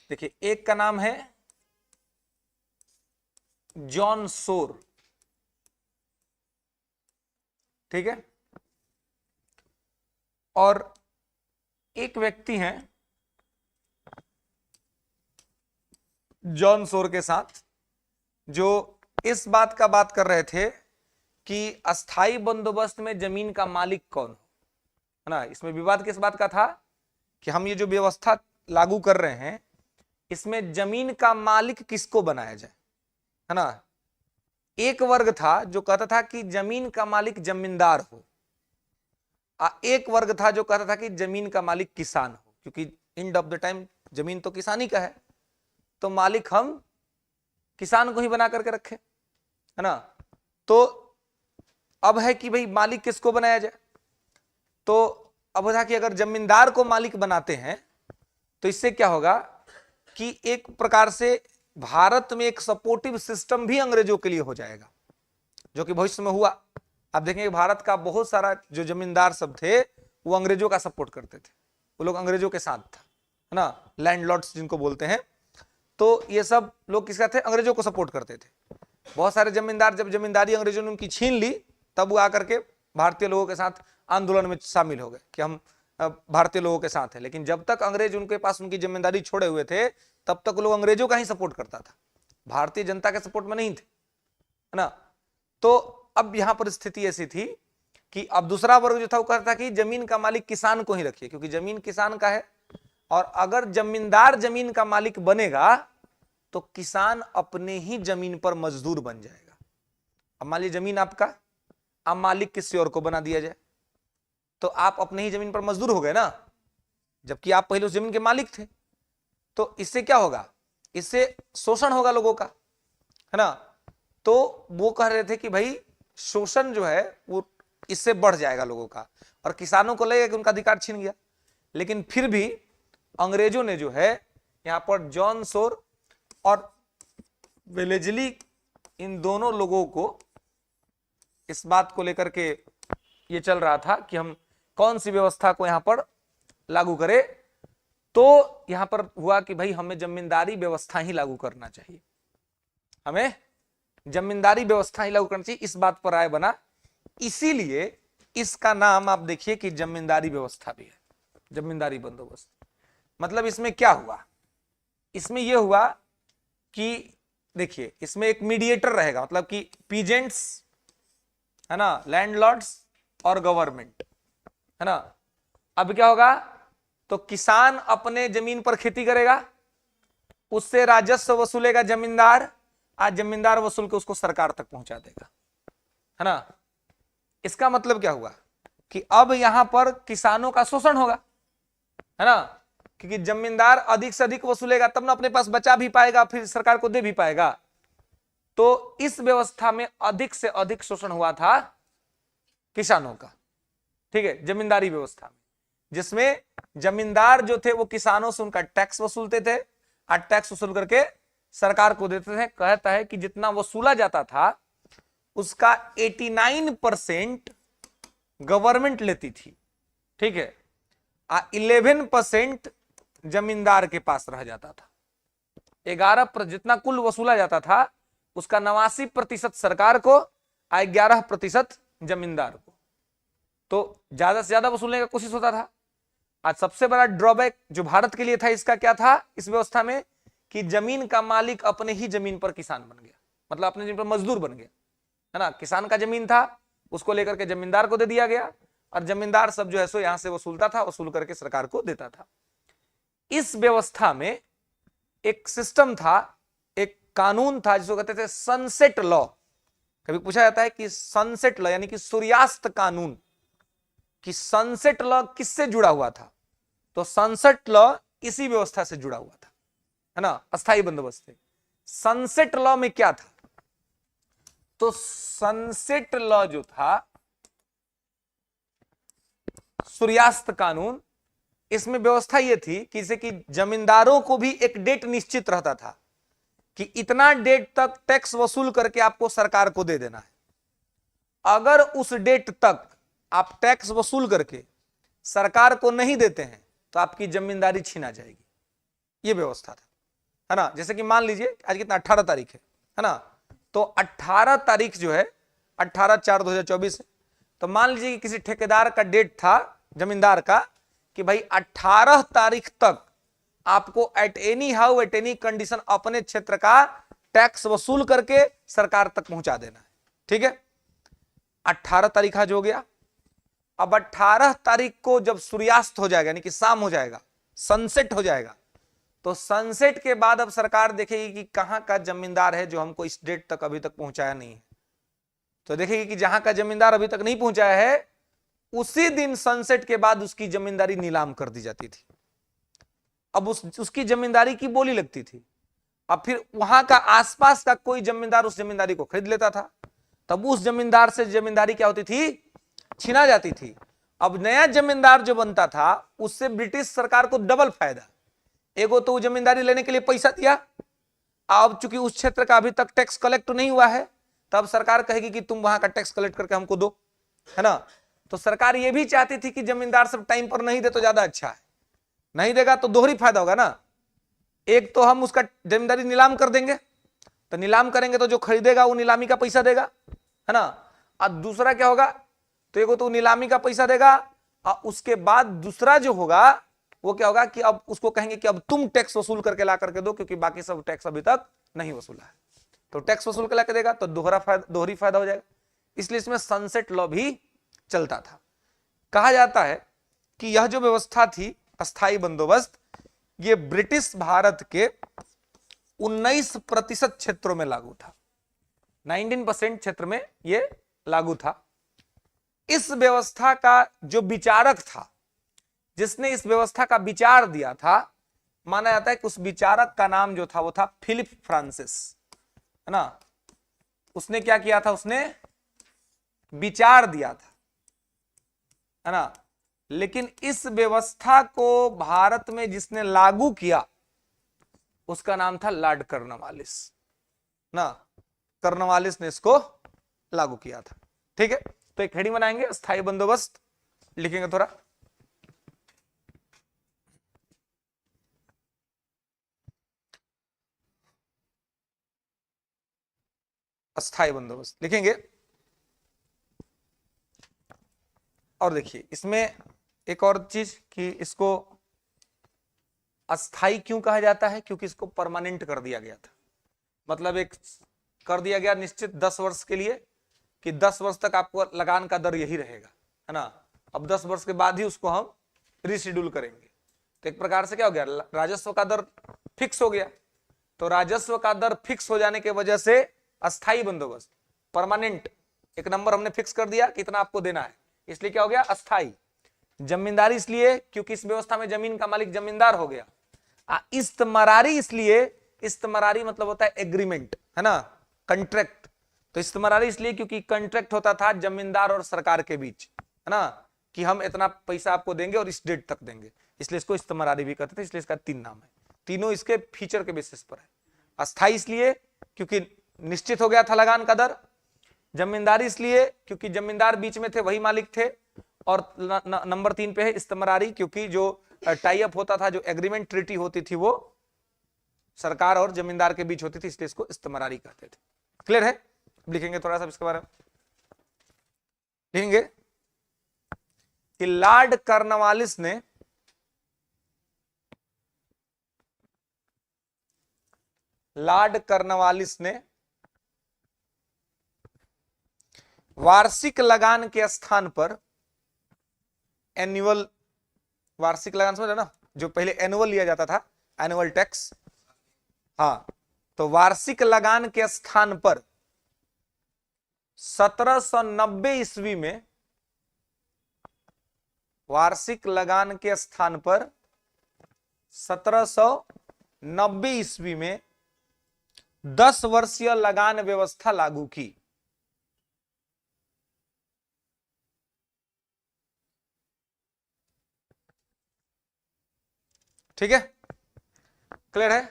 A: देखिए, एक का नाम है जॉन सोर, ठीक है, और एक व्यक्ति हैं जॉन सोर के साथ जो इस बात का बात कर रहे थे कि अस्थाई बंदोबस्त में जमीन का मालिक कौन हो, है ना। इसमें विवाद किस बात का था कि हम ये जो व्यवस्था लागू कर रहे हैं इसमें जमीन का मालिक किसको बनाया जाए, है ना। एक वर्ग था जो कहता था कि जमीन का मालिक जमींदार हो, एक वर्ग था जो कहता था कि जमीन का मालिक किसान हो, क्योंकि एंड ऑफ द टाइम जमीन तो किसानी का है, तो मालिक हम किसान को ही बना करके रखे, है ना। तो अब है कि भाई मालिक किसको बनाया जाए, तो अब था कि अगर जमींदार को मालिक बनाते हैं तो इससे क्या होगा कि एक प्रकार से भारत में एक सपोर्टिव सिस्टम भी अंग्रेजों के लिए हो जाएगा, जो कि भविष्य में हुआ। आप देखेंगे भारत का बहुत सारा जो जमींदार सब थे वो अंग्रेजों का सपोर्ट करते थे, वो लोग अंग्रेजों के साथ था, है ना, लैंडलॉर्ड्स जिनको बोलते हैं। तो ये सब लोग किसका थे, अंग्रेजों को सपोर्ट करते थे। बहुत सारे जमींदार जब जमींदारी अंग्रेजों ने उनकी छीन ली तब वो आकर के भारतीय लोगों के साथ आंदोलन में शामिल हो गए कि हम भारतीय लोगों के साथ है। लेकिन जब तक अंग्रेज उनके पास उनकी जमींदारी छोड़े हुए थे तब तक लोग अंग्रेजों का ही सपोर्ट करता था, भारतीय जनता के सपोर्ट में नहीं थे, है ना। तो अब यहां पर स्थिति ऐसी थी कि अब दूसरा वर्ग जो था वो कहता था कि जमीन का मालिक किसान को ही रखिए, क्योंकि जमीन किसान का है, और अगर जमींदार जमीन का मालिक बनेगा तो किसान अपने ही जमीन पर मजदूर बन जाएगा। अब मान लीजिए जमीन आपका, अब मालिक किसी और को बना दिया जाए तो आप अपने ही जमीन पर मजदूर हो गए ना, जबकि आप पहले उस जमीन के मालिक थे। तो इससे क्या होगा, इससे शोषण होगा लोगों का, है ना। तो वो कह रहे थे कि भाई शोषण जो है वो इससे बढ़ जाएगा लोगों का, और किसानों को लगेगा कि उनका अधिकार छीन गया। लेकिन फिर भी अंग्रेजों ने जो है यहां पर जॉन सोर और वेलेजली, इन दोनों लोगों को इस बात को लेकर के ये चल रहा था कि हम कौन सी व्यवस्था को यहां पर लागू करें। तो यहां पर हुआ कि भाई हमें जमींदारी व्यवस्था ही लागू करना चाहिए, हमें जमींदारी व्यवस्था ही लागू करना चाहिए, इस बात पर राय बना। इसीलिए इसका नाम आप देखिए कि जमींदारी व्यवस्था भी है, जमींदारी बंदोबस्त। मतलब इसमें क्या हुआ, इसमें यह हुआ कि देखिए इसमें एक मीडिएटर रहेगा, मतलब कि पीजेंट्स, है ना, लैंडलॉर्ड्स और गवर्नमेंट, है ना। अब क्या होगा, तो किसान अपने जमीन पर खेती करेगा, उससे राजस्व वसूलेगा जमींदार, आज जमींदार वसूल के उसको सरकार तक पहुंचा देगा, है ना। इसका मतलब क्या हुआ कि अब यहां पर किसानों का शोषण होगा, है ना, क्योंकि जमींदार अधिक से अधिक वसूलेगा तब ना अपने पास बचा भी पाएगा, फिर सरकार को दे भी पाएगा। तो इस व्यवस्था में अधिक से अधिक शोषण हुआ था किसानों का, ठीक है, जमींदारी व्यवस्था में, जिसमें जमींदार जो थे वो किसानों से उनका टैक्स वसूलते थे, और टैक्स वसूल करके सरकार को देते थे। कहता है कि जितना वसूला जाता था उसका 89% गवर्नमेंट लेती थी, ठीक है, 11% जमींदार के पास रह जाता था, जितना कुल वसूला जाता था उसका 89% सरकार को और 11% जमींदार को। तो ज्यादा से ज्यादा वसूलने का कोशिश होता था। आज सबसे बड़ा ड्रॉबैक जो भारत के लिए था इसका क्या था इस व्यवस्था में, कि जमीन का मालिक अपने ही जमीन पर किसान बन गया, मतलब अपने जमीन पर मजदूर बन गया, है ना। किसान का जमीन था उसको लेकर के जमींदार को दे दिया गया और जमींदार सब जो है सो यहां से वसूलता था, वसूल करके सरकार को देता था। इस व्यवस्था में एक सिस्टम था, एक कानून था जिसको कहते थे सनसेट लॉ। कभी पूछा जाता है कि सनसेट लॉ यानी कि सूर्यास्त कानून, कि सनसेट लॉ किससे जुड़ा हुआ था, तो सनसेट लॉ इसी व्यवस्था से जुड़ा हुआ था, है ना, अस्थायी बंदोबस्त से। सनसेट लॉ में क्या था, तो सनसेट लॉ जो था सूर्यास्त कानून, इसमें व्यवस्था यह थी कि जैसे कि जमींदारों को भी एक डेट निश्चित रहता था कि इतना डेट तक टैक्स वसूल करके आपको सरकार को दे देना है। अगर उस डेट तक आप टैक्स वसूल करके सरकार को नहीं देते हैं तो आपकी जमींदारी छीना जाएगी, यह व्यवस्था था, है ना। जैसे कि मान लीजिए आज कितना 18 तारीख है ना, तो 18 तारीख जो है 18/4/2024 है, तो मान लीजिए कि किसी ठेकेदार का डेट था जमींदार का कि भाई 18 तारीख तक आपको at any how at any condition अपने क्षेत्र का टैक्स वसूल करके सरकार तक पहुंचा देना है, ठीक है। 18 तारीख आज हो गया। अब 18 तारीख को जब सूर्यास्त हो जाएगा यानी कि शाम हो जाएगा, सनसेट हो जाएगा, तो सनसेट के बाद अब सरकार देखेगी कि कहां का जमींदार है जो हमको इस डेट तक अभी तक पहुंचाया नहीं है। तो देखेगी कि जहां का जमींदार अभी तक नहीं पहुंचाया है उसी दिन सनसेट के बाद उसकी जमींदारी नीलाम कर दी जाती थी। अब उसकी जमींदारी की बोली लगती थी। अब फिर वहां का आसपास का कोई जमींदार उस जमींदारी को खरीद लेता था, तब उस जमींदार से जमींदारी क्या होती थी, छीना जाती थी। अब नया जमींदार जो बनता था उससे ब्रिटिश सरकार को डबल फायदा, एगो तो जमींदारी लेने के लिए पैसा दिया, अब चूंकि उस क्षेत्र का अभी तक टैक्स कलेक्ट नहीं हुआ है तब सरकार कहेगी कि तुम वहां का टैक्स कलेक्ट करके हमको दो, है ना। तो सरकार ये भी चाहती थी कि जमींदार सब टाइम पर नहीं दे तो ज्यादा अच्छा है, नहीं देगा तो दोहरी फायदा होगा ना। एक तो हम उसका जमींदारी नीलाम कर देंगे, तो नीलाम करेंगे तो जो खरीदेगा वो नीलामी का पैसा देगा, है ना। और दूसरा क्या होगा, तो एक तो नीलामी का पैसा देगा और उसके बाद दूसरा जो होगा वो क्या होगा कि अब उसको कहेंगे कि अब तुम टैक्स वसूल करके ला करके दो, क्योंकि बाकी सब टैक्स अभी तक नहीं वसूला है। तो टैक्स वसूल के ला के देगा तो दोहरी फायदा हो जाएगा। इसलिए इसमें सनसेट लॉ भी चलता था। कहा जाता है कि यह जो व्यवस्था थी अस्थाई बंदोबस्त, ये ब्रिटिश भारत के 19% क्षेत्रों में लागू था, 19% क्षेत्र में यह लागू था। इस व्यवस्था का जो विचारक था, जिसने इस व्यवस्था का विचार दिया था, माना जाता है कि उस विचारक का नाम जो था वो था फिलिप फ्रांसिस, है ना। उसने क्या किया था, उसने विचार दिया था, है ना। लेकिन इस व्यवस्था को भारत में जिसने लागू किया उसका नाम था लॉर्ड कॉर्नवालिस ना। कॉर्नवालिस ने इसको लागू किया था, ठीक है। तो एक हेडिंग बनाएंगे अस्थायी बंदोबस्त, लिखेंगे थोड़ा, अस्थायी बंदोबस्त लिखेंगे। और देखिए इसमें एक और चीज कि इसको अस्थाई क्यों कहा जाता है, क्योंकि इसको परमानेंट कर दिया गया था। मतलब एक कर दिया गया निश्चित 10 वर्ष के लिए कि 10 वर्ष तक आपको लगान का दर यही रहेगा, है ना। अब 10 वर्ष के बाद ही उसको हम रिशेड्यूल करेंगे। तो एक प्रकार से क्या हो गया, राजस्व का दर फिक्स हो गया। तो राजस्व का दर फिक्स हो जाने की वजह से अस्थाई बंदोबस्त, परमानेंट एक नंबर हमने फिक्स कर दिया कितना आपको देना है, इसलिए क्या हो गया अस्थाई। जमींदारी इसलिए क्योंकि इस व्यवस्था में जमीन का मालिक जमींदार हो गया। इस्तमरारी इसलिए, इस्तमरारी मतलब होता है एग्रीमेंट, है ना, कॉन्ट्रैक्ट। तो इस्तमरारी इसलिए क्योंकि कॉन्ट्रैक्ट होता था जमींदार और सरकार के बीच, है ना, कि हम इतना पैसा आपको देंगे और इस डेट तक देंगे, इसलिए इसको इस्तमरारी भी कहते थे। इसलिए इसका 3 नाम है, तीनों इसके फीचर के बेसिस पर है। अस्थाई इसलिए क्योंकि निश्चित हो गया था लगान का दर, जमींदारी इसलिए क्योंकि जमींदार बीच में थे वही मालिक थे, और नंबर 3 पे है इस्तमरारी क्योंकि जो टाई अप होता था, जो एग्रीमेंट ट्रीटी होती थी वो सरकार और जमींदार के बीच होती थी, इसलिए इसको इस्तेमारी कहते थे। क्लियर है? लिखेंगे थोड़ा सा इसके बारे में, लिखेंगे कि लॉर्ड कॉर्नवालिस ने वार्षिक लगान के स्थान पर एनुअल, वार्षिक लगान समझ ना, जो पहले एनुअल लिया जाता था, एनुअल टैक्स, हाँ, तो वार्षिक लगान के स्थान पर 1790 ईस्वी में, वार्षिक लगान के स्थान पर 1790 ईस्वी में 10 वर्षीय लगान व्यवस्था लागू की। ठीक है, क्लियर है?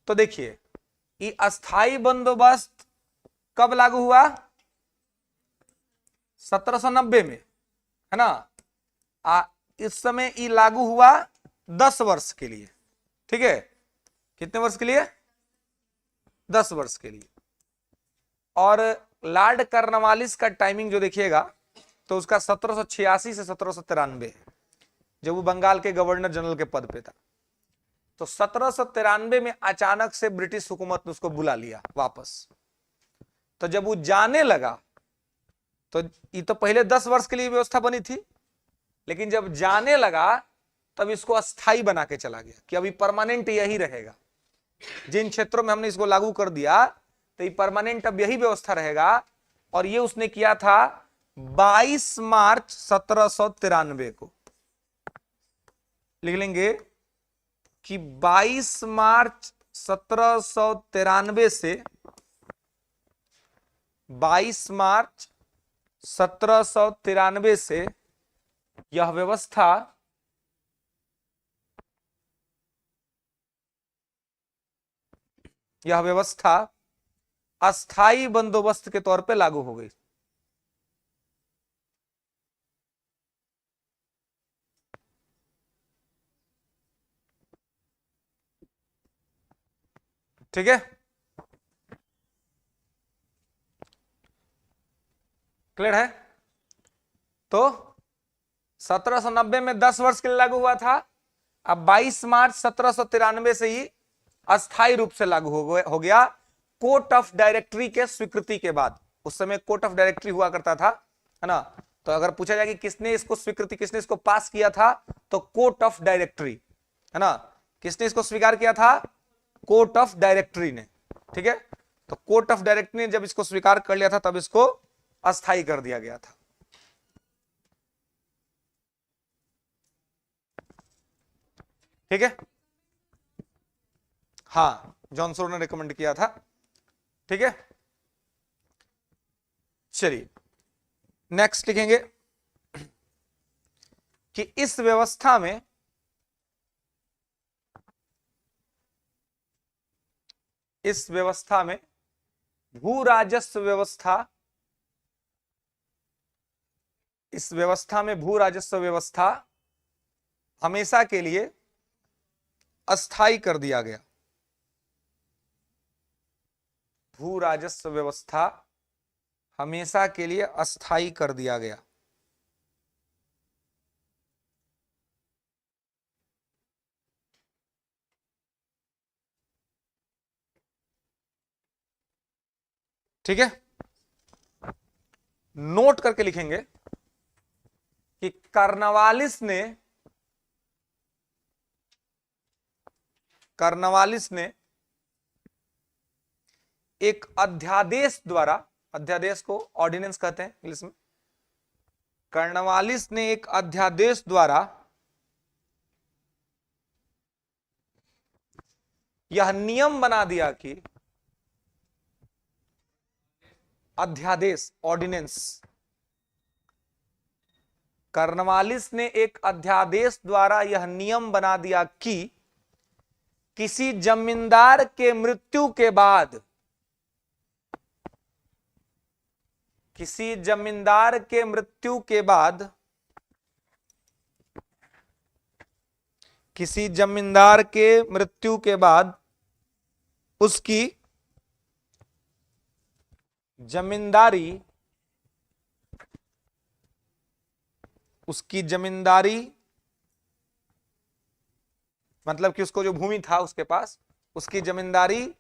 A: तो देखिए, ये अस्थाई बंदोबस्त कब लागू हुआ? 1790 में, है ना। इस समय ये लागू हुआ 10 वर्ष के लिए। ठीक है, कितने वर्ष के लिए? 10 वर्ष के लिए। और लॉर्ड कॉर्नवालिस का टाइमिंग जो देखिएगा तो उसका 1786 से 1793 है, जब वो बंगाल के गवर्नर जनरल के पद पे था। तो 1793 में अचानक से ब्रिटिश हुकूमत ने उसको बुला लिया वापस। तो जब वो जाने लगा, तो ये तो पहले 10 वर्ष के लिए व्यवस्था बनी थी, लेकिन जब जाने लगा तब इसको अस्थाई बना के चला गया कि अभी परमानेंट यही रहेगा। जिन क्षेत्रों में हमने इसको लागू कर दिया तो ये परमानेंट अब यही व्यवस्था रहेगा। और ये उसने किया था 22 मार्च 1793 को। लिख लेंगे कि 22 मार्च 1793 से 22 मार्च 1793 से यह व्यवस्था अस्थाई बंदोबस्त के तौर पे लागू हो गई। ठीक है, क्लियर है? तो 1790 में 10 वर्ष के लिए लागू हुआ था। अब 22 मार्च 1793 से ही अस्थाई रूप से लागू हो गया, कोर्ट ऑफ डायरेक्टरी के स्वीकृति के बाद। उस समय कोर्ट ऑफ डायरेक्टरी हुआ करता था, है ना। तो अगर पूछा जाए कि किसने इसको स्वीकृति, किसने इसको पास किया था, तो कोर्ट ऑफ डायरेक्टरी, है ना। किसने इसको स्वीकार किया था? कोर्ट ऑफ डायरेक्टरी ने। ठीक है, तो कोर्ट ऑफ डायरेक्टरी ने जब इसको स्वीकार कर लिया था तब इसको अस्थाई कर दिया गया था। ठीक है, हाँ, जॉन सोर ने रिकमेंड किया था। ठीक है, चलिए नेक्स्ट लिखेंगे कि इस व्यवस्था में भू राजस्व व्यवस्था, इस व्यवस्था में भू राजस्व व्यवस्था हमेशा के लिए अस्थाई कर दिया गया। भू राजस्व व्यवस्था हमेशा के लिए अस्थाई कर दिया गया। ठीक है, नोट करके लिखेंगे कि कॉर्नवालिस ने एक अध्यादेश द्वारा, अध्यादेश को ऑर्डिनेंस कहते हैं इंग्लिश में, कॉर्नवालिस ने एक अध्यादेश द्वारा यह नियम बना दिया कि अध्यादेश, ऑर्डिनेंस, कॉर्नवालिस ने एक अध्यादेश द्वारा यह नियम बना दिया कि किसी जमींदार के मृत्यु के बाद, किसी जमींदार के मृत्यु के बाद, किसी जमींदार के मृत्यु के बाद उसकी जमींदारी, उसकी जमींदारी मतलब कि उसको जो भूमि था उसके पास, उसकी जमींदारी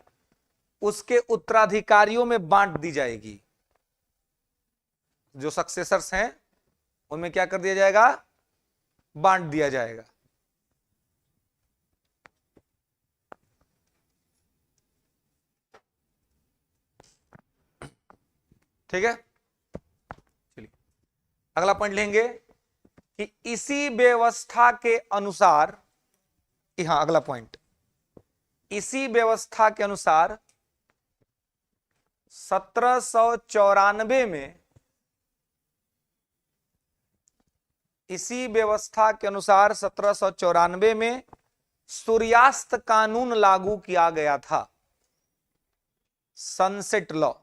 A: उसके उत्तराधिकारियों में बांट दी जाएगी। जो सक्सेसर्स हैं उनमें क्या कर दिया जाएगा, बांट दिया जाएगा। ठीक है, चलिए अगला पॉइंट लेंगे कि इसी व्यवस्था के अनुसार, यहां अगला पॉइंट, इसी व्यवस्था के अनुसार 1794 में, इसी व्यवस्था के अनुसार 1794 में सूर्यास्त कानून लागू किया गया था, सनसेट लॉ,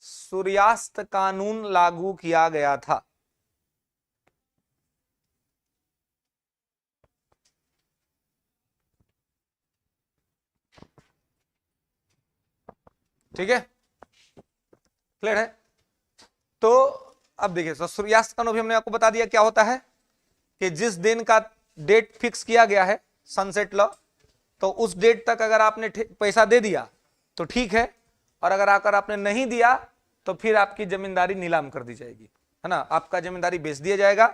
A: सूर्यास्त कानून लागू किया गया था। ठीक है, क्लियर है। तो अब देखिए, तो सूर्यास्त कानून भी हमने आपको बता दिया क्या होता है, कि जिस दिन का डेट फिक्स किया गया है सनसेट लॉ, तो उस डेट तक अगर आपने पैसा दे दिया तो ठीक है, और अगर आकर आपने नहीं दिया तो फिर आपकी जमींदारी नीलाम कर दी जाएगी, है ना, आपका जमींदारी बेच दिया जाएगा,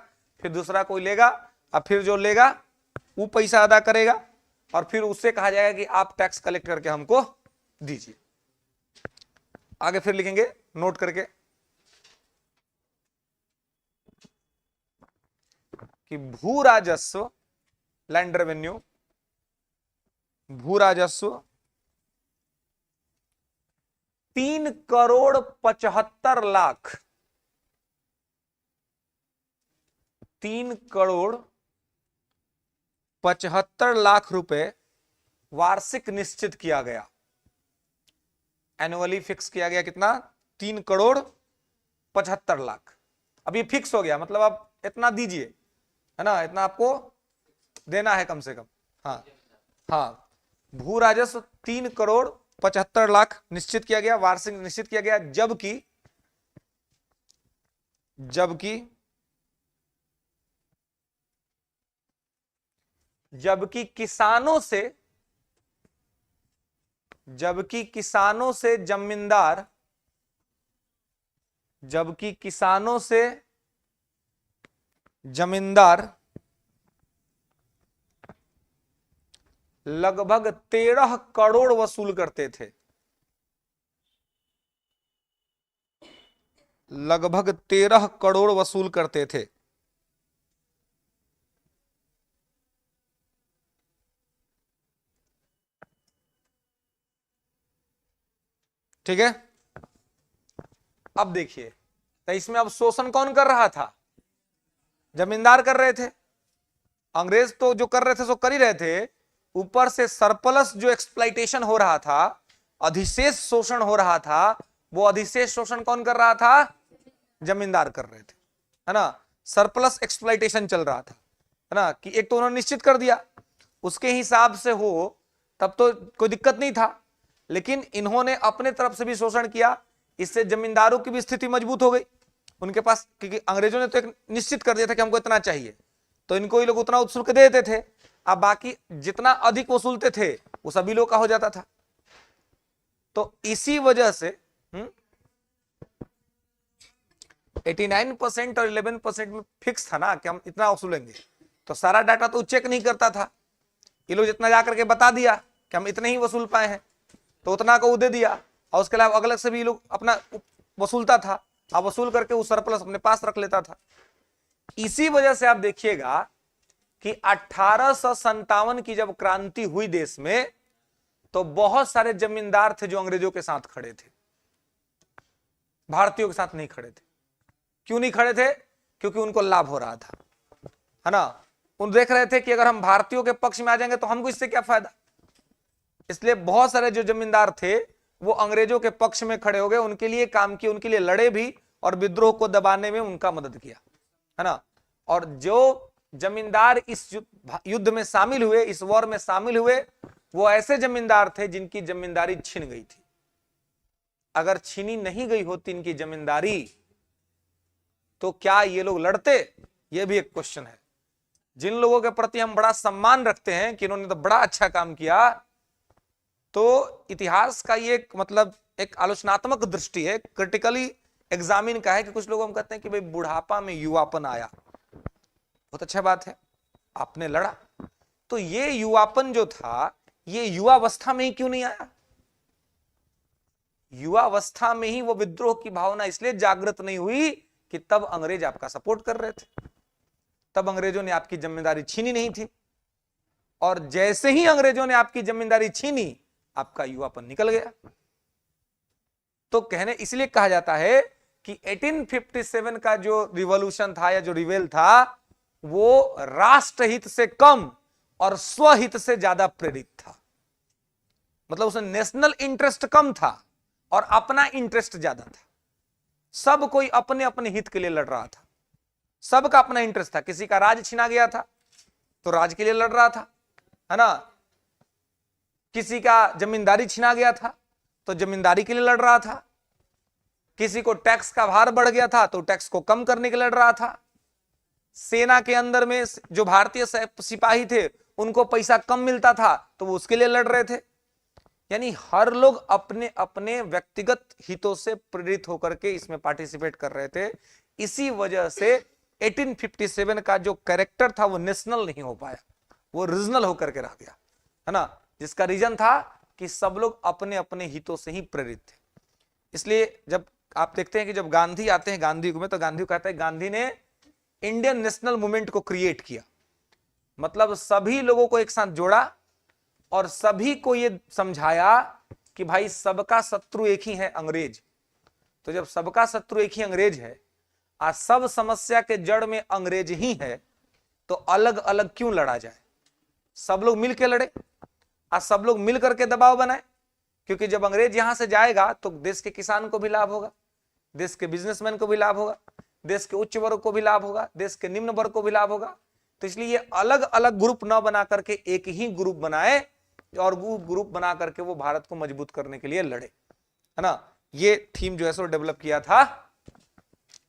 A: फिर दूसरा कोई लेगा, और फिर जो लेगा वो पैसा अदा करेगा, और फिर उससे कहा जाएगा कि आप टैक्स कलेक्ट करके हमको दीजिए। आगे फिर लिखेंगे नोट करके कि भू राजस्व, लैंड रेवेन्यू, भू राजस्व 3,75,00,000, 3,75,00,000 रुपए वार्षिक निश्चित किया गया, एनुअली फिक्स किया गया। कितना? 3,75,00,000। अब ये फिक्स हो गया, मतलब आप इतना दीजिए, है ना, इतना आपको देना है कम से कम। हाँ हाँ, भू राजस्व 3,75,00,000 निश्चित किया गया, वार्षिक निश्चित किया गया, जबकि किसानों से जमींदार लगभग 13 करोड़ वसूल करते थे, लगभग 13 करोड़ वसूल करते थे। ठीक है, अब देखिए, तो इसमें अब शोषण कौन कर रहा था? जमींदार कर रहे थे। अंग्रेज तो जो कर रहे थे सो कर ही रहे थे, ऊपर से सरप्लस जो एक्सप्लॉइटेशन हो रहा था, अधिशेष शोषण हो रहा था, वो अधिशेष शोषण कौन कर रहा था? जमींदार कर रहे थे, है ना। सरप्लस एक्सप्लॉइटेशन चल रहा था, है ना, कि एक तो उन्होंने निश्चित कर दिया, उसके हिसाब से हो तब तो कोई दिक्कत नहीं था, लेकिन इन्होंने अपने तरफ से भी शोषण किया, इससे जमींदारों की भी स्थिति मजबूत हो गई उनके पास, क्योंकि अंग्रेजों ने तो एक निश्चित कर दिया था कि हमको इतना चाहिए, तो इनको ही लोग उतना शुल्क दे देते थे। अब बाकी जितना अधिक वसूलते थे वो सभी लोग का हो जाता था। तो इसी वजह से 89% और 11% में फिक्स था ना कि हम इतना वसूलेंगे, तो सारा डाटा तो चेक नहीं करता था, ये लोग जितना जाकर के बता दिया कि हम इतने ही वसूल पाए हैं, तो उतना को दे दिया, और उसके अलावा अगले से भी लोग अपना वसूलता था, अब वसूल करके वो सरप्लस अपने पास रख लेता था। इसी वजह से आप देखिएगा कि 1857 की जब क्रांति हुई देश में, तो बहुत सारे जमींदार थे जो अंग्रेजों के साथ खड़े थे, भारतीयों के साथ नहीं खड़े थे। क्यों नहीं खड़े थे? क्योंकि उनको लाभ हो रहा था, है ना, उन देख रहे थे कि अगर हम भारतीयों के पक्ष में आ जाएंगे तो हमको इससे क्या फायदा। इसलिए बहुत सारे जो जमींदार थे वो अंग्रेजों के पक्ष में खड़े हो गए, उनके लिए काम किए, उनके लिए लड़े भी, और विद्रोह को दबाने में उनका मदद किया, है ना। और जो जमींदार इस युद्ध में शामिल हुए, इस वॉर में शामिल हुए, वो ऐसे जमींदार थे जिनकी जमींदारी छिन गई थी। अगर छीनी नहीं गई होती इनकी जमींदारी तो क्या ये लोग लड़ते, ये भी एक क्वेश्चन है। जिन लोगों के प्रति हम बड़ा सम्मान रखते हैं कि इन्होंने तो बड़ा अच्छा काम किया, तो इतिहास का ये मतलब एक आलोचनात्मक दृष्टि है, क्रिटिकली एग्जामिन का है कि कुछ लोग हम कहते हैं कि भाई बुढ़ापा में युवापन आया, बहुत अच्छा बात है, आपने लड़ा, तो ये युवापन जो था ये युवावस्था में ही क्यों नहीं आया? युवावस्था में ही वो विद्रोह की भावना इसलिए जागृत नहीं हुई कि तब अंग्रेज आपका सपोर्ट कर रहे थे, तब अंग्रेजों ने आपकी जिम्मेदारी छीनी नहीं थी, और जैसे ही अंग्रेजों ने आपकी जिम्मेदारी छीनी आपका युवापन निकल गया। तो कहने इसलिए कहा जाता है कि 1857 का जो रिवॉल्यूशन था या जो रिवेल था वो राष्ट्रहित से कम और स्वहित से ज्यादा प्रेरित था। मतलब उसमें नेशनल इंटरेस्ट कम था और अपना इंटरेस्ट ज्यादा था। सब कोई अपने अपने हित के लिए लड़ रहा था, सबका अपना इंटरेस्ट था। किसी का राज छीना गया था तो राज के लिए लड़ रहा था, है ना, किसी का जमींदारी छीना गया था तो जमींदारी के लिए लड़ रहा था, किसी को टैक्स का भार बढ़ गया था तो टैक्स को कम करने के लिए लड़ रहा था, सेना के अंदर में जो भारतीय सिपाही थे उनको पैसा कम मिलता था तो वो उसके लिए लड़ रहे थे। यानी हर लोग अपने अपने व्यक्तिगत हितों से प्रेरित होकर के इसमें पार्टिसिपेट कर रहे थे। इसी वजह से 1857 का जो कैरेक्टर था वो नेशनल नहीं हो पाया, वो रीजनल होकर के रह गया, है ना, जिसका रीजन था कि सब लोग अपने अपने हितों से ही प्रेरित थे। इसलिए जब आप देखते हैं कि जब गांधी आते हैं गांधी युग में, तो गांधी कहता है गांधी ने इंडियन नेशनल मूवमेंट को क्रिएट किया, मतलब सभी लोगों को एक साथ जोड़ा और सभी को यह समझाया कि भाई सबका शत्रु एक ही है, अंग्रेज। तो जब सबका शत्रु एक ही अंग्रेज है और सब समस्या के जड़ में अंग्रेज ही है, तो अलग अलग क्यों लड़ा जाए, सब लोग मिल के लड़े और सब लोग मिल करके दबाव बनाए। क्योंकि जब अंग्रेज यहां से जाएगा तो देश के किसान को भी लाभ होगा, देश के बिजनेसमैन को भी लाभ होगा, देश के उच्च वर्ग को भी लाभ होगा, देश के निम्न वर्ग को भी लाभ होगा। तो इसलिए ये अलग अलग ग्रुप न बना करके एक ही ग्रुप बनाए और वो ग्रुप बना करके वो भारत को मजबूत करने के लिए लड़े, है ना। ये थीम जो है सो डेवलप किया था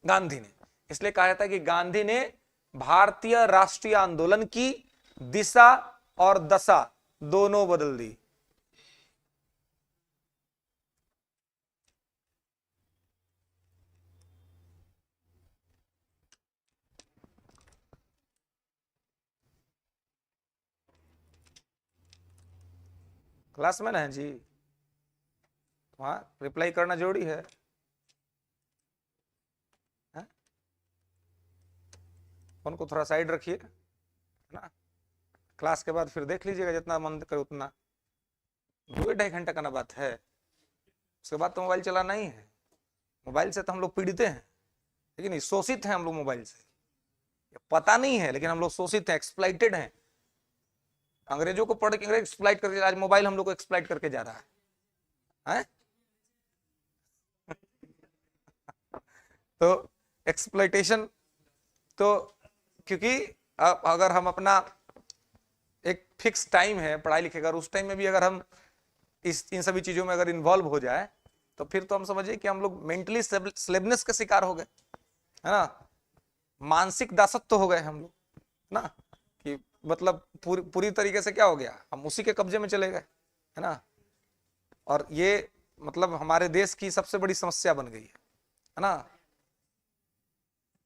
A: गांधी ने। इसलिए कहा जाता है कि गांधी ने भारतीय राष्ट्रीय आंदोलन की दिशा और दशा दोनों बदल दी। क्लासमैन है जी, वहां रिप्लाई करना जरूरी है, फोन को थोड़ा साइड रखिए ना, क्लास के बाद फिर देख लीजिएगा जितना मन करे उतना, 2-2.5 घंटा का ना बात है, उसके बाद तो मोबाइल चलाना ही है। मोबाइल से तो हम लोग पीड़ित हैं, लेकिन शोषित हैं हम लोग मोबाइल से, पता नहीं है लेकिन हम लोग शोषित हैं, एक्सप्लॉइटेड हैं। अंग्रेजों को पढ़ के एक्सप्लॉइट करके आज मोबाइल हम लोग को एक्सप्लॉइट करके जा रहा है? तो एक्सप्लॉइटेशन, तो क्योंकि अगर हम अपना एक फिक्स टाइम है पढ़ाई लिखे का, उस टाइम में भी अगर हम इन सभी चीजों में अगर इन्वॉल्व हो जाए तो फिर तो हम समझिए कि हम लोग मेंटली स्लेवनेस के शिकार हो गए, है ना, मानसिक दासत्व तो हो गए हम लोग ना, कि मतलब पूरी तरीके से क्या हो गया, हम उसी के कब्जे में चले गए, है ना। और ये मतलब हमारे देश की सबसे बड़ी समस्या बन गई है ना।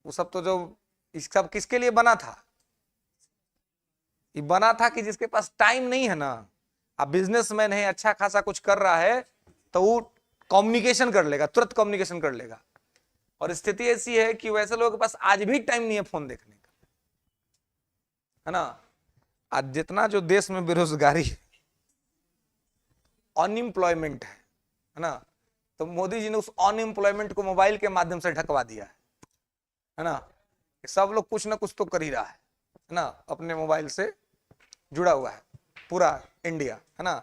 A: वो सब तो जो इस सब किसके लिए बना था, ये बना था कि जिसके पास टाइम नहीं है ना, अब बिजनेसमैन है, अच्छा खासा कुछ कर रहा है, तो वो कम्युनिकेशन कर लेगा, तुरंत कम्युनिकेशन कर लेगा। और स्थिति ऐसी है कि वैसे लोगों के पास आज भी टाइम नहीं है फोन देखने का, है ना। आज जितना जो देश में बेरोजगारी है, अनएम्प्लॉयमेंट है ना, तो मोदी जी ने उस अनएम्प्लॉयमेंट को मोबाइल के माध्यम से ढकवा दिया है ना। सब लोग कुछ ना कुछ तो कर ही रहा है ना, अपने मोबाइल से जुड़ा हुआ है पूरा इंडिया, है ना।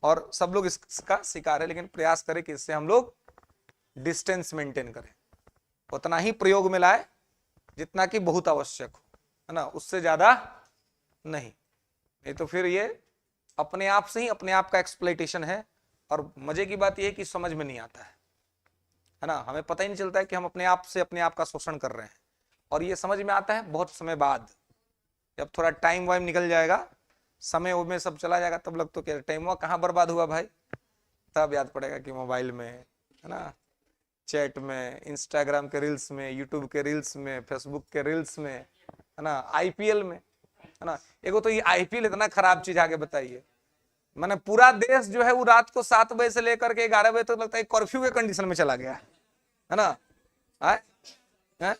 A: और सब लोग इसका शिकार है, लेकिन प्रयास करें कि इससे हम लोग डिस्टेंस मेंटेन करें, उतना ही प्रयोग में लाए जितना कि बहुत आवश्यक हो, है ना, उससे ज्यादा नहीं, नहीं तो फिर ये अपने आप से ही अपने आप का एक्सप्लॉइटेशन है। और मजे की बात यह है कि समझ में नहीं आता है ना, हमें पता ही नहीं चलता है कि हम अपने आप से अपने आप का शोषण कर रहे हैं। और ये समझ में आता है बहुत समय बाद, जब थोड़ा टाइम वाइम निकल जाएगा, समय में सब चला जाएगा, तब लग तो क्या टाइम कहाँ बर्बाद हुआ भाई, तब याद पड़ेगा कि मोबाइल में है ना, चैट में, इंस्टाग्राम के रील्स में, यूट्यूब के रील्स में, फेसबुक के रील्स में, है ना, आईपीएल में, है ना। एगो तो ये आईपीएल इतना खराब चीज आगे बताइए, मैंने पूरा देश जो है वो रात को 7 बजे से लेकर के 11 बजे तक तो लगता है कर्फ्यू के कंडीशन में चला गया है ना। आए? आए?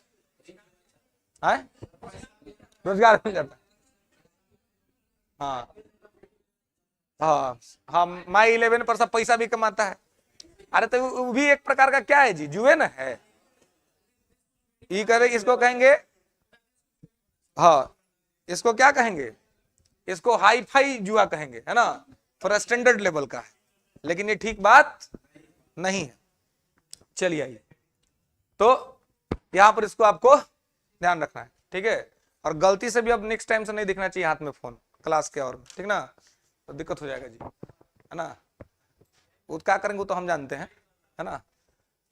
A: आए? रोजगार नहीं करता। हाँ हाँ हाँ, माई 11 पर सब पैसा भी कमाता है। अरे तो वो भी एक प्रकार का क्या है जी, जुए ना है। ये करे इसको कहेंगे, हाँ इसको क्या कहेंगे, इसको हाई फाई जुआ कहेंगे, है ना, थोड़ा स्टैंडर्ड लेवल का है, लेकिन ये ठीक बात नहीं है। चलिए आइए, तो यहां पर इसको आपको ध्यान रखना है, ठीक है। और गलती से भी अब नेक्स्ट टाइम से नहीं दिखना चाहिए हाथ में फोन क्लास के, और ठीक ना, तो दिक्कत हो जाएगा जी, है ना। वो क्या करेंगे वो तो हम जानते हैं, है ना,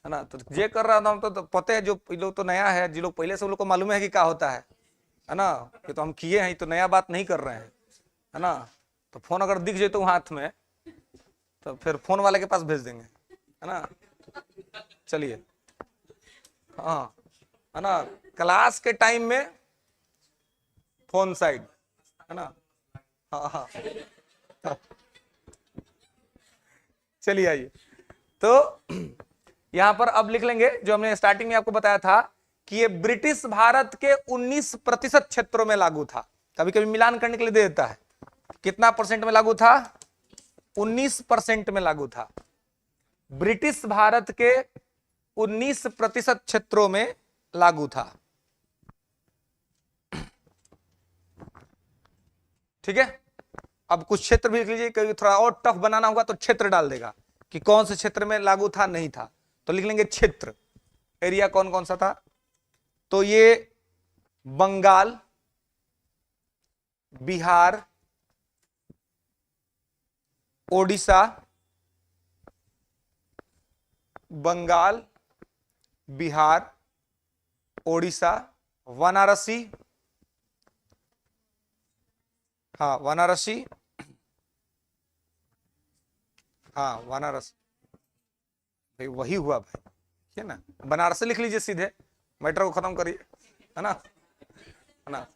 A: है ना। तो ये कर रहा था हम तो पता है, जो लोग तो नया है, जो लोग पहले से उन लोग को मालूम है कि क्या होता है ना, ये तो हम किए हैं, तो नया बात नहीं कर रहे हैं, है ना। तो फोन अगर दिख जाए तो हाथ में, तो फिर फोन वाले के पास भेज देंगे, है ना। चलिए, हाँ, है ना, क्लास के टाइम में फोन साइड, है ना। हाँ हाँ, चलिए आइए, तो यहां पर अब लिख लेंगे जो हमने स्टार्टिंग में आपको बताया था कि ये ब्रिटिश भारत के 19% क्षेत्रों में लागू था। कभी कभी मिलान करने के लिए दे देता है, कितना परसेंट में लागू था, 19% में लागू था। ब्रिटिश भारत के 19% क्षेत्रों में लागू था, ठीक है। अब कुछ क्षेत्र भी लिख लीजिए, कभी थोड़ा और टफ बनाना होगा तो क्षेत्र डाल देगा कि कौन से क्षेत्र में लागू था नहीं था, तो लिख लेंगे क्षेत्र, एरिया कौन कौन सा था। तो ये बंगाल, बिहार, ओडिशा, बंगाल, बिहार, ओडिशा, वाराणसी, हाँ वाराणसी, हाँ वाराणसी, भाई वही हुआ भाई, ठीक है ना। बनारसी लिख लीजिए सीधे, मैटर को खत्म करिए, है ना, है ना।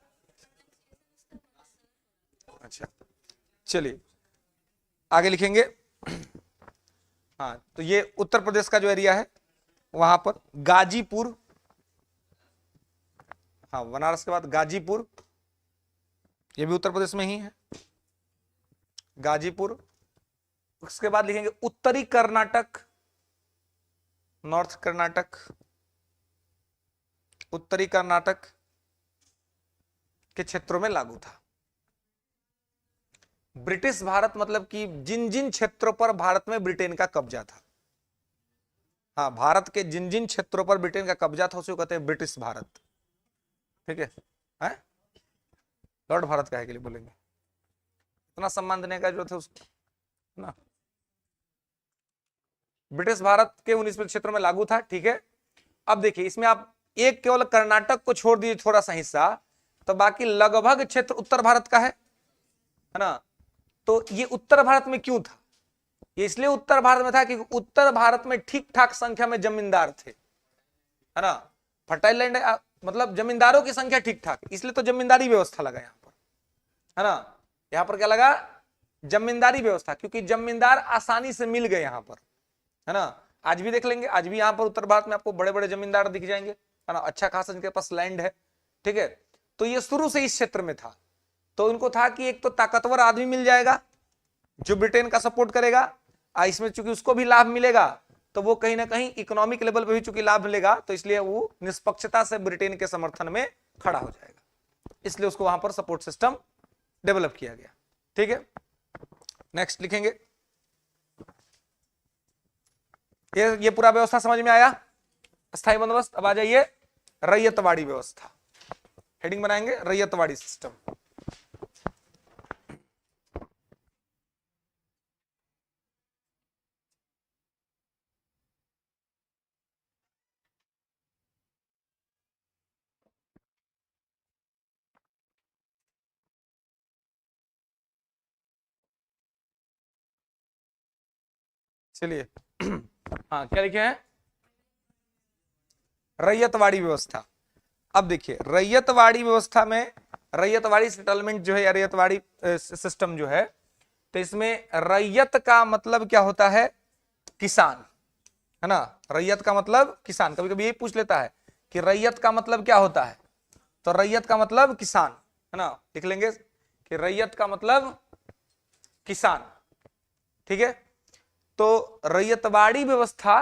A: अच्छा चलिए आगे लिखेंगे। हाँ तो ये उत्तर प्रदेश का जो एरिया है, वहां पर गाजीपुर, हाँ बनारस के बाद गाजीपुर, ये भी उत्तर प्रदेश में ही है, गाजीपुर। उसके बाद लिखेंगे उत्तरी कर्नाटक, नॉर्थ कर्नाटक, उत्तरी कर्नाटक के क्षेत्रों में लागू था। ब्रिटिश भारत मतलब कि जिन जिन क्षेत्रों पर भारत में ब्रिटेन का कब्जा था, हाँ भारत के जिन जिन क्षेत्रों पर ब्रिटेन का कब्जा था उसे कहते हैं ब्रिटिश भारत, ठीक है। लॉर्ड भारत का है के लिए बोलेंगे, इतना सम्मान देने का जो था उसको ना। ब्रिटिश भारत के 19 क्षेत्रों में लागू था, ठीक है। अब देखिए इसमें आप एक केवल कर्नाटक को छोड़ दीजिए थोड़ा सा हिस्सा, तो बाकी लगभग क्षेत्र उत्तर भारत का है ना। तो ये उत्तर भारत में क्यों था, ये इसलिए उत्तर भारत में था क्योंकि उत्तर भारत में ठीक ठाक संख्या में जमींदार थे, है ना। फर्टाइल लैंड मतलब जमींदारों की संख्या ठीक ठाक, इसलिए तो जमींदारी व्यवस्था लगा यहाँ पर, है ना। यहाँ पर क्या लगा, जमींदारी व्यवस्था, क्योंकि जमींदार आसानी से मिल गए यहाँ पर, है ना। आज भी देख लेंगे, आज भी यहाँ पर उत्तर भारत में आपको बड़े बड़े जमींदार दिख जाएंगे, है ना, अच्छा खासा इनके पास लैंड है, ठीक है। तो ये शुरू से इस क्षेत्र में था, तो उनको था कि एक तो ताकतवर आदमी मिल जाएगा जो ब्रिटेन का सपोर्ट करेगा, इसमें चूंकि उसको भी लाभ मिलेगा, तो वो कहीं ना कहीं इकोनॉमिक लेवल पे भी चूंकि लाभ मिलेगा, तो इसलिए वो निष्पक्षता से ब्रिटेन के समर्थन में खड़ा हो जाएगा, इसलिए उसको वहां पर सपोर्ट सिस्टम डेवलप किया गया, ठीक है। नेक्स्ट लिखेंगे, ये पूरा व्यवस्था समझ में आया, स्थायी बंदोबस्त। अब आ जाइए रैयतवाड़ी व्यवस्था, हेडिंग बनाएंगे रैयतवाड़ी सिस्टम। चलिए हाँ क्या लिखे हैं, रैयतवाड़ी व्यवस्था। अब देखिए रैयतवाड़ी व्यवस्था में, रैयतवाड़ी सेटलमेंट जो है या रैयतवाड़ी सिस्टम जो है, तो इसमें रैयत का मतलब क्या होता है, किसान, है ना। रैयत का मतलब किसान, कभी कभी यही पूछ लेता है कि रैयत का मतलब क्या होता है, तो रैयत का मतलब किसान, है ना, लिख लेंगे कि रैयत का मतलब किसान। ठीक है, तो रैयतवाड़ी व्यवस्था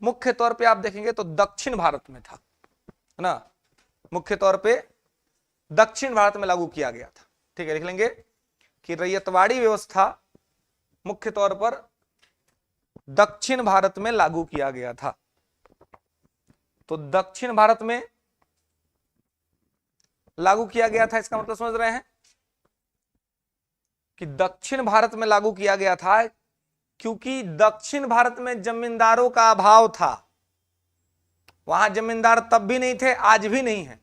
A: मुख्य तौर पे आप देखेंगे तो दक्षिण भारत में था, है ना, मुख्य तौर पे दक्षिण भारत में लागू किया गया था। ठीक है, लिख लेंगे कि रैयतवाड़ी व्यवस्था मुख्य तौर पर दक्षिण भारत में लागू किया गया था। तो दक्षिण भारत में लागू किया गया था, इसका मतलब समझ रहे हैं कि दक्षिण भारत में लागू किया गया था क्योंकि दक्षिण भारत में जमींदारों का अभाव था। वहां जमींदार तब भी नहीं थे, आज भी नहीं है,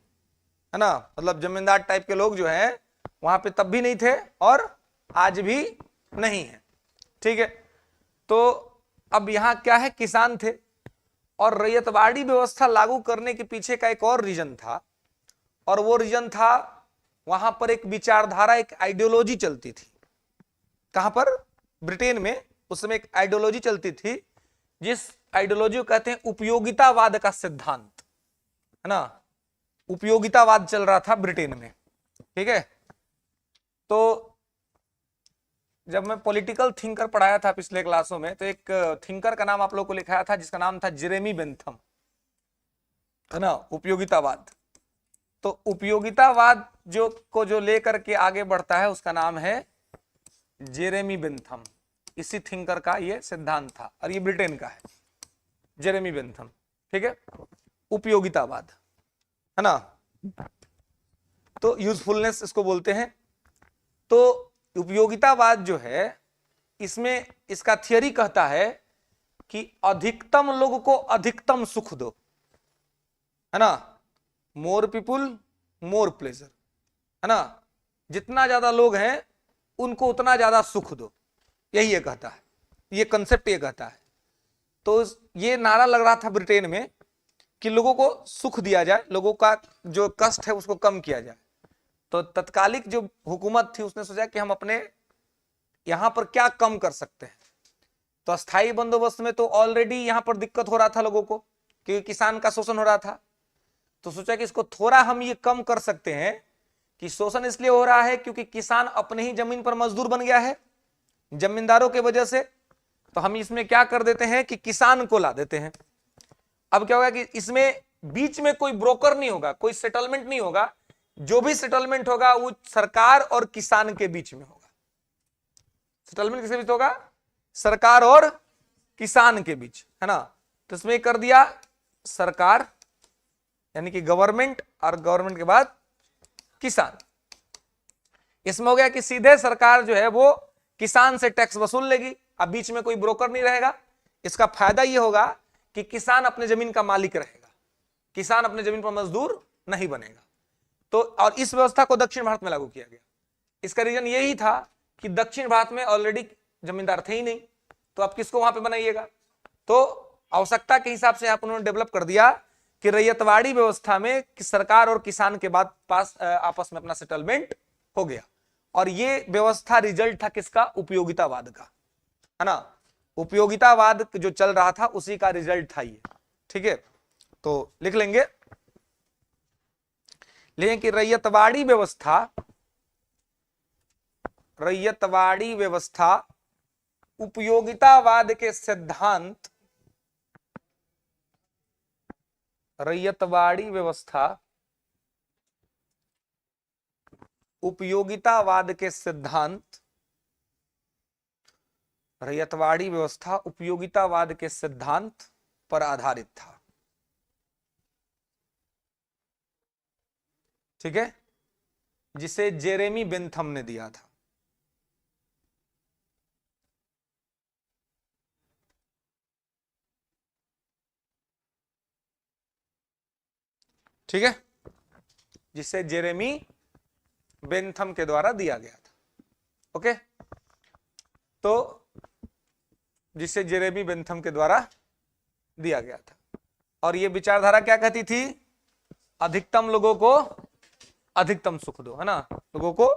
A: है ना, मतलब जमींदार टाइप के लोग जो है वहां पे तब भी नहीं थे और आज भी नहीं है। ठीक है, तो अब यहां क्या है, किसान थे। और रैयतवाड़ी व्यवस्था लागू करने के पीछे का एक और रीजन था, और वो रीजन था वहां पर एक विचारधारा, एक आइडियोलॉजी चलती थी। कहां पर, ब्रिटेन में उस समय एक आइडियोलॉजी चलती थी, जिस आइडियोलॉजी को कहते हैं उपयोगितावाद का सिद्धांत, है ना। उपयोगितावाद चल रहा था ब्रिटेन में। ठीक है, तो जब मैं पॉलिटिकल थिंकर पढ़ाया था पिछले क्लासों में, तो एक थिंकर का नाम आप लोगों को लिखाया था जिसका नाम था जेरेमी बेंथम, है ना, उपयोगितावाद। तो उपयोगितावाद जो लेकर के आगे बढ़ता है उसका नाम है जेरेमी बेंथम। इसी थिंकर का ये सिद्धांत था और ये ब्रिटेन का है, जेरेमी बेंथम। ठीक है, उपयोगितावाद, है ना, तो यूजफुलनेस इसको बोलते हैं। तो उपयोगितावाद जो है, इसमें इसका थियरी कहता है कि अधिकतम लोग को अधिकतम सुख दो, है ना, मोर पीपुल मोर प्लेजर, है ना, जितना ज्यादा लोग हैं उनको उतना ज्यादा सुख दो, यही ये कहता है, ये कंसेप्ट ये कहता है। तो ये नारा लग रहा था ब्रिटेन में कि लोगों को सुख दिया जाए, लोगों का जो कष्ट है उसको कम किया जाए। तो तत्कालिक जो हुकूमत थी उसने सोचा कि हम अपने यहां पर क्या कम कर सकते हैं। तो अस्थाई बंदोबस्त में तो ऑलरेडी यहां पर दिक्कत हो रहा था लोगों को, क्योंकि किसान का शोषण हो रहा था। तो सोचा कि इसको थोड़ा हम ये कम कर सकते हैं कि शोषण इसलिए हो रहा है क्योंकि किसान अपने ही जमीन पर मजदूर बन गया है जमींदारों के वजह से। तो हम इसमें क्या कर देते हैं कि किसान को ला देते हैं। अब क्या होगा कि इसमें बीच में कोई ब्रोकर नहीं होगा, कोई सेटलमेंट नहीं होगा, जो भी सेटलमेंट होगा वो सरकार और किसान के बीच में होगा। सेटलमेंट किसके बीच होगा, सरकार और किसान के बीच, है ना। तो इसमें कर दिया सरकार यानी कि गवर्नमेंट, और गवर्नमेंट के बाद किसान। इसमें हो गया कि सीधे सरकार जो है वो किसान से टैक्स वसूल लेगी, अब बीच में कोई ब्रोकर नहीं रहेगा। इसका फायदा यह होगा कि किसान अपने जमीन का मालिक रहेगा, किसान अपने जमीन पर मजदूर नहीं बनेगा। तो और इस व्यवस्था को दक्षिण भारत में लागू किया गया। इसका रीजन यही था कि दक्षिण भारत में ऑलरेडी जमींदार थे ही नहीं, तो आप किसको वहां पे बनाइएगा। तो आवश्यकता के हिसाब से आप उन्होंने डेवलप कर दिया कि रैयतवाड़ी व्यवस्था में कि सरकार और किसान के बाद पास आपस में अपना सेटलमेंट हो गया। और ये व्यवस्था रिजल्ट था किसका, उपयोगितावाद का, है ना। उपयोगितावाद जो चल रहा था उसी का रिजल्ट था ये। ठीक है, तो लिख लेंगे कि रैयतवाड़ी व्यवस्था उपयोगितावाद के सिद्धांत, रैयतवाड़ी व्यवस्था उपयोगितावाद के सिद्धांत, रैयतवाड़ी व्यवस्था उपयोगितावाद के सिद्धांत पर आधारित था। ठीक है, जिसे जेरेमी बेंथम ने दिया था। ठीक है, जिसे जेरेमी बेंथम के द्वारा दिया गया था। ओके, तो जिसे जेरेमी बेंथम के द्वारा दिया गया था। और ये विचारधारा क्या कहती थी? अधिकतम लोगों को अधिकतम सुख दो, है ना, लोगों को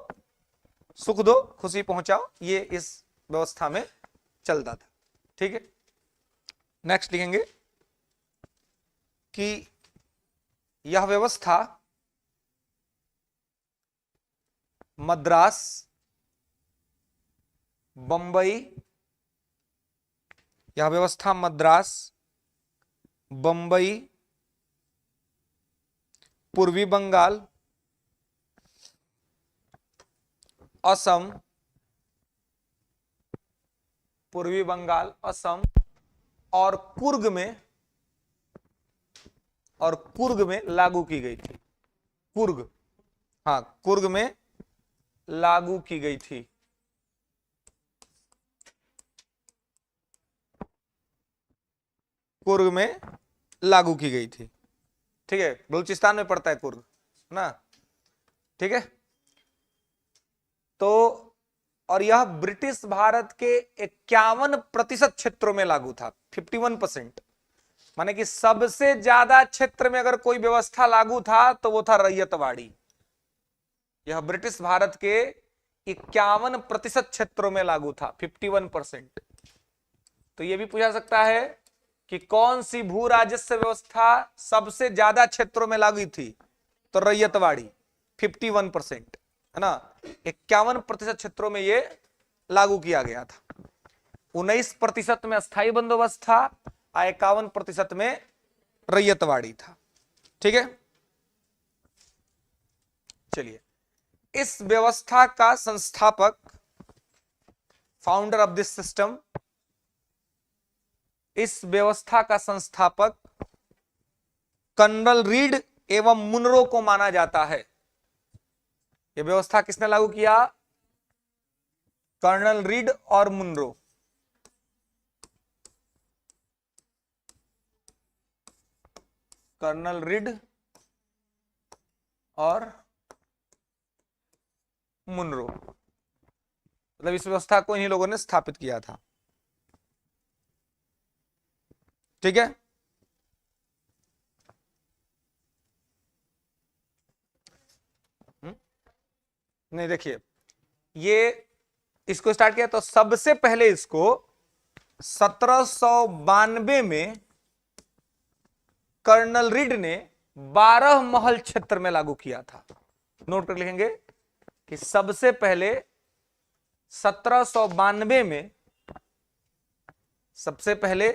A: सुख दो, खुशी पहुंचाओ, ये इस व्यवस्था में चलता था। ठीक है, नेक्स्ट लिखेंगे कि यह व्यवस्था मद्रास, बंबई, यह व्यवस्था मद्रास, बंबई, पूर्वी बंगाल, असम, पूर्वी बंगाल, असम और कुर्ग में लागू की गई थी। कुर्ग, हाँ, कुर्ग में लागू की गई थी। कुर्ग में लागू की गई थी। ठीक है, बलूचिस्तान में पड़ता है कुर्ग, ना। ठीक है, तो और यह ब्रिटिश भारत के 51% क्षेत्रों में लागू था। 51%, माने कि सबसे ज्यादा क्षेत्र में अगर कोई व्यवस्था लागू था तो वो था रैयतवाड़ी। यह ब्रिटिश भारत के 51% क्षेत्रों में लागू था, 51%। तो यह भी पूछा सकता है कि कौन सी भू राजस्व व्यवस्था सबसे ज्यादा क्षेत्रों में लागू थी? तो रैयतवाड़ी, 51%, है ना। 51% क्षेत्रों में यह लागू किया गया था। 19% में अस्थायी बंदोबस्त था और 51% में रैयतवाड़ी था। ठीक है, चलिए, इस व्यवस्था का संस्थापक, फाउंडर ऑफ दिस सिस्टम, इस व्यवस्था का संस्थापक कर्नल रीड एवं मुनरो को माना जाता है। यह व्यवस्था किसने लागू किया? कर्नल रीड और मुनरो। कर्नल रीड और मुनरो, मतलब इस व्यवस्था को इन्हीं लोगों ने स्थापित किया था। ठीक है, नहीं देखिए, ये इसको स्टार्ट किया तो सबसे पहले इसको 1792 में कर्नल रीड ने 12 महल क्षेत्र में लागू किया था। नोट कर लिखेंगे कि सबसे पहले 1792 में, सबसे पहले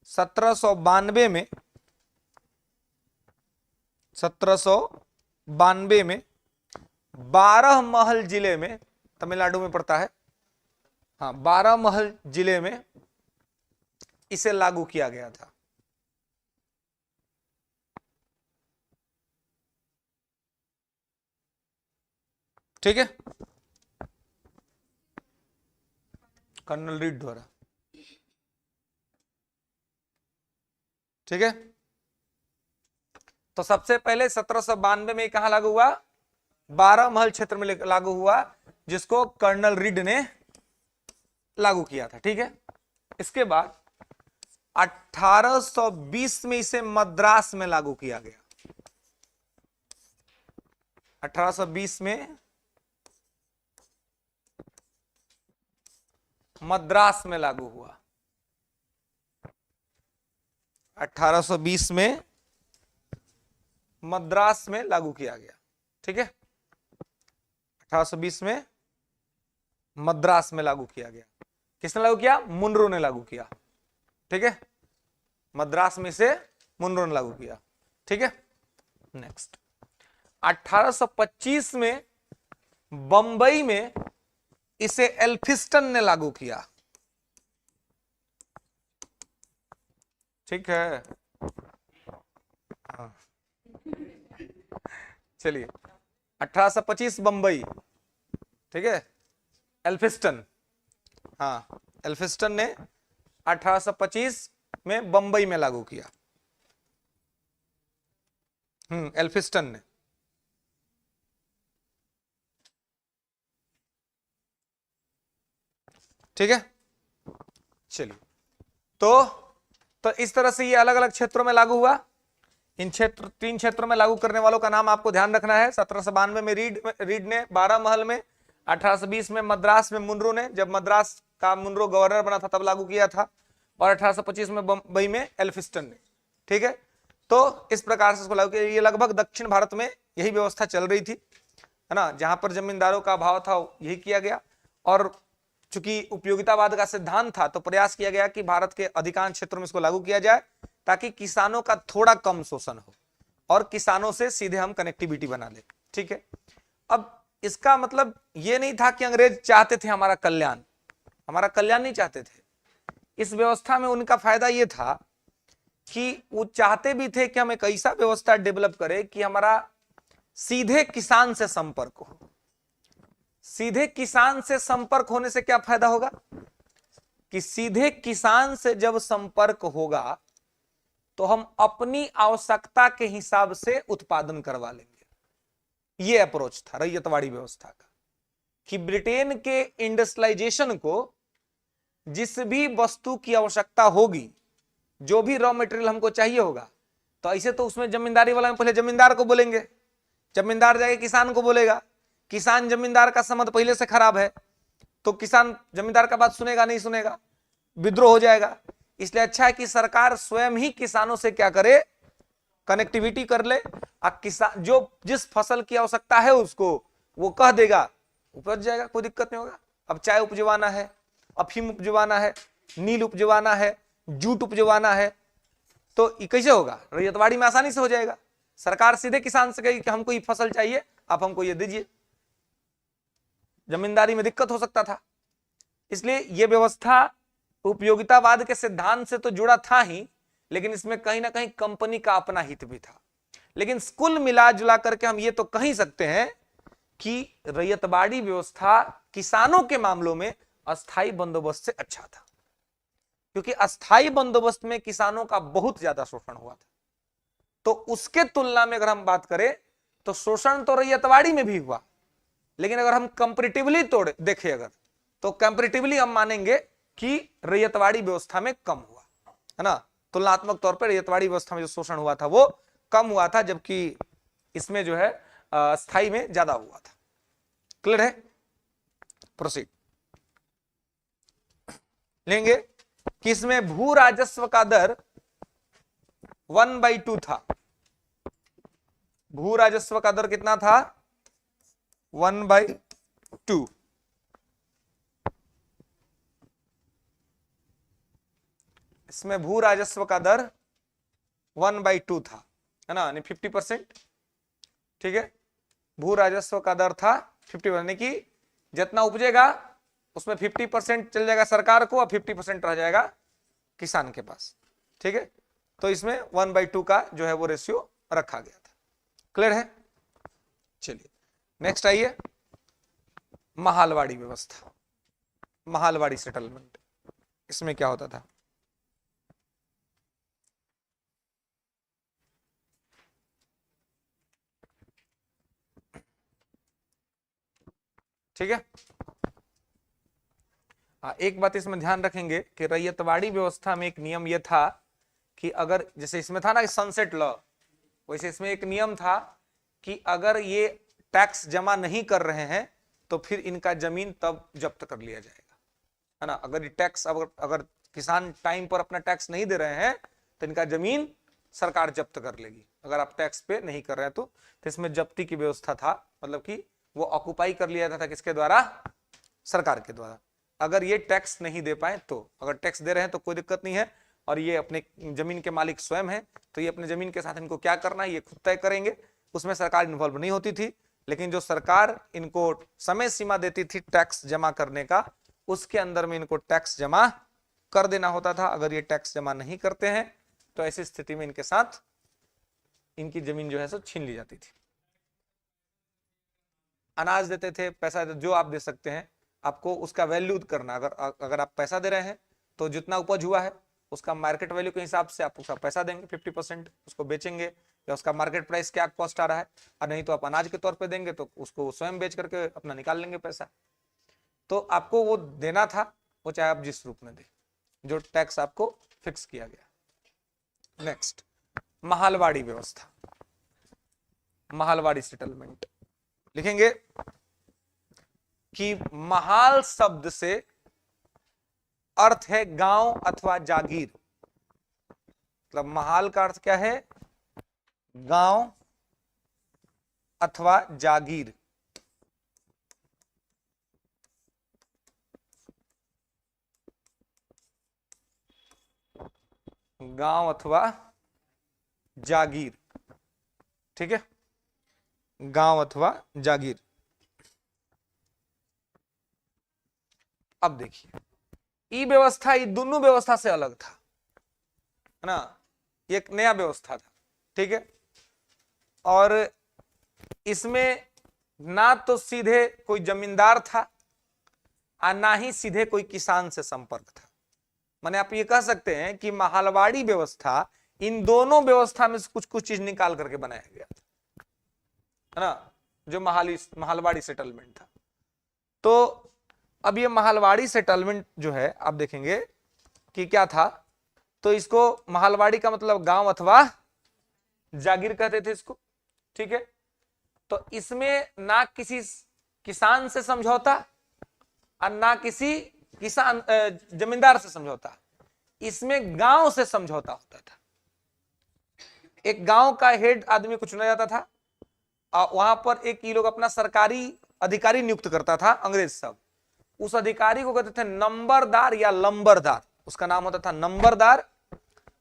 A: 1792 में 1792 में 12 महल जिले में, तमिलनाडु में पड़ता है, हाँ, 12 महल जिले में इसे लागू किया गया था। ठीक है, कर्नल रीड द्वारा। ठीक है, तो सबसे पहले 1792 में कहां लागू हुआ? 12 महल क्षेत्र में लागू हुआ, जिसको कर्नल रीड ने लागू किया था। ठीक है, इसके बाद 1820 में इसे मद्रास में लागू किया गया। 1820 में मद्रास में लागू हुआ। 1820 में मद्रास में लागू किया गया। ठीक है, 1820 में मद्रास में लागू किया गया। किसने लागू किया? मुनरो ने लागू किया। ठीक है, मद्रास में से मुनरो ने लागू किया। ठीक है, नेक्स्ट 1825 में बंबई में इसे एल्फिस्टन ने लागू किया। ठीक है, हाँ, चलिए, 1825 बंबई, ठीक है, एल्फिस्टन, हाँ, एल्फिस्टन ने 1825 में बंबई में लागू किया। एल्फिस्टन ने। ठीक है, चलिए, तो इस तरह से ये अलग अलग क्षेत्रों में लागू हुआ। इन तीन क्षेत्रों में लागू करने वालों का नाम आपको ध्यान रखना है। 1792 में रीड ने 12 महल में, 1820 में मद्रास में मुनरो ने, जब मद्रास का मुनरो गवर्नर बना था तब लागू किया था, और 1825 में बम्बई में एल्फिस्टन ने। ठीक है, तो इस प्रकार से इसको लागू किया। ये लगभग दक्षिण भारत में यही व्यवस्था चल रही थी, है ना, जहां पर जमींदारों का अभाव था यही किया गया। और चूंकि उपयोगितावाद का सिद्धांत था तो प्रयास किया गया कि भारत के अधिकांश क्षेत्रों में इसको लागू किया जाए ताकि किसानों का थोड़ा कम शोषण हो और किसानों से सीधे हम कनेक्टिविटी बना ले। ठीक है, अब इसका मतलब ये नहीं था कि अंग्रेज चाहते थे हमारा कल्याण नहीं चाहते थे। इस व्यवस्था में उनका फायदा ये था कि वो चाहते भी थे कि हम एक ऐसा व्यवस्था डेवलप करें कि हमारा सीधे किसान से संपर्क हो। सीधे किसान से संपर्क होने से क्या फायदा होगा कि सीधे किसान से जब संपर्क होगा तो हम अपनी आवश्यकता के हिसाब से उत्पादन करवा लेंगे। यह अप्रोच था रैयतवाड़ी व्यवस्था का, कि ब्रिटेन के इंडस्ट्रियलाइजेशन को जिस भी वस्तु की आवश्यकता होगी, जो भी रॉ मटेरियल हमको चाहिए होगा, तो ऐसे तो उसमें जमींदारी वाला में पहले जमींदार को बोलेंगे, जमींदार जाके किसान को बोलेगा, किसान जमींदार का संबंध पहले से खराब है तो किसान जमींदार का बात सुनेगा नहीं सुनेगा, विद्रोह हो जाएगा। इसलिए अच्छा है कि सरकार स्वयं ही किसानों से क्या करे, कनेक्टिविटी कर ले। किसान जो जिस फसल की आवश्यकता है उसको वो कह देगा, उपज जाएगा, कोई दिक्कत नहीं होगा। अब चाय उपजवाना है, अफीम उपजवाना है, नील उपजवाना है, जूट उपजवाना है, तो ये कैसे होगा? रैयतवाड़ी में आसानी से हो जाएगा। सरकार सीधे किसान से कहेगी कि हमको ये फसल चाहिए, आप हमको ये दीजिए। जमींदारी में दिक्कत हो सकता था, इसलिए यह व्यवस्था उपयोगितावाद के सिद्धांत से तो जुड़ा था ही, लेकिन इसमें कहीं ना कहीं कंपनी का अपना हित भी था। लेकिन कुल मिला जुला करके हम ये तो कह ही सकते हैं कि रैयतवाड़ी व्यवस्था किसानों के मामलों में अस्थाई बंदोबस्त से अच्छा था, क्योंकि अस्थाई बंदोबस्त में किसानों का बहुत ज्यादा शोषण हुआ था। तो उसके तुलना में अगर हम बात करें तो शोषण तो रैयतवाड़ी में भी हुआ, लेकिन अगर हम कंपैरेटिवली देखें अगर, तो कंपैरेटिवली हम मानेंगे कि रैयतवाड़ी व्यवस्था में कम हुआ, है ना। तुलनात्मक तौर पर रैयतवाड़ी व्यवस्था में जो शोषण हुआ था वो कम हुआ था, जबकि इसमें जो है स्थायी में ज्यादा हुआ था। क्लियर है? प्रोसीड। लेंगे कि इसमें भू राजस्व का दर 1/2 था। भू राजस्व का दर कितना था? 1/2। इसमें भू राजस्व का दर 1/2 था, है ना, यानी 50%। ठीक है, भू राजस्व का दर था 50%, यानी कि जितना उपजेगा उसमें 50% चल जाएगा सरकार को और 50% रह जाएगा किसान के पास। ठीक है, तो इसमें 1/2 का जो है वो रेशियो रखा गया था। क्लियर है? चलिए नेक्स्ट आइए, महालवाड़ी व्यवस्था, महालवाड़ी सेटलमेंट। इसमें क्या होता था? ठीक है, एक बात इसमें ध्यान रखेंगे कि रैयतवाड़ी व्यवस्था में एक नियम यह था कि अगर जैसे इसमें था ना कि सनसेट लॉ, वैसे इसमें एक नियम था कि अगर ये टैक्स जमा नहीं कर रहे हैं तो फिर इनका जमीन तब जब्त कर लिया जाएगा, है ना। अगर ये टैक्स अगर किसान टाइम पर अपना टैक्स नहीं दे रहे हैं तो इनका जमीन सरकार जब्त कर लेगी, अगर आप टैक्स पे नहीं कर रहे हैं तो इसमें जब्ती की व्यवस्था था, मतलब कि वो ऑक्युपाई कर लिया जाता था किसके द्वारा? सरकार के द्वारा। अगर ये टैक्स नहीं दे पाए तो, अगर टैक्स दे रहे हैं तो कोई दिक्कत नहीं है, और ये अपने जमीन के मालिक स्वयं है तो ये अपने जमीन के साथ इनको क्या करना है ये खुद तय करेंगे, उसमें सरकार इन्वॉल्व नहीं होती थी। लेकिन जो सरकार इनको समय सीमा देती थी टैक्स जमा करने का, उसके अंदर में इनको टैक्स जमा कर देना होता था। अगर ये टैक्स जमा नहीं करते हैं तो ऐसी स्थिति में इनके साथ इनकी जमीन जो है सो छीन ली जाती थी। अनाज देते थे, पैसा देते, जो आप दे सकते हैं, आपको उसका वैल्यू करना। अगर आप पैसा दे रहे हैं तो जितना उपज हुआ है उसका मार्केट वैल्यू के हिसाब से आप उसका पैसा देंगे, 50% उसको बेचेंगे, या उसका मार्केट प्राइस क्या कॉस्ट आ रहा है, और नहीं तो आप अनाज के तौर पे देंगे तो उसको स्वयं बेच करके अपना निकाल लेंगे पैसा। तो आपको वो देना था, वो चाहे आप जिस रूप में दे। जो टैक्स आपको फिक्स किया गया। नेक्स्ट, महालवाड़ी व्यवस्था, महालवाड़ी सेटलमेंट। लिखेंगे कि महाल शब्द से अर्थ है गांव अथवा जागीर। मतलब महाल का अर्थ क्या है? गांव अथवा जागीर। गांव अथवा जागीर, ठीक है, गांव अथवा जागीर। अब देखिए, ई व्यवस्था ये दोनों व्यवस्था से अलग था, है ना, एक नया व्यवस्था था, ठीक है। और इसमें ना तो सीधे कोई जमींदार था और ना ही सीधे कोई किसान से संपर्क था। माने आप ये कह सकते हैं कि महालवाड़ी व्यवस्था इन दोनों व्यवस्था में से कुछ कुछ चीज निकाल करके बनाया गया था, है ना, जो महालवाड़ी सेटलमेंट था। तो अब ये महालवाड़ी सेटलमेंट जो है आप देखेंगे कि क्या था। तो इसको महालवाड़ी का मतलब गांव अथवा जागीर कहते थे इसको, ठीक है। तो इसमें ना किसी किसान से समझौता और ना किसी किसान जमींदार से समझौता, इसमें गांव से समझौता होता था। एक गांव का हेड आदमी को चुना जाता था और वहां पर एक ये लोग अपना सरकारी अधिकारी नियुक्त करता था, अंग्रेज सब। उस अधिकारी को कहते थे नंबरदार या लंबरदार, उसका नाम होता था नंबरदार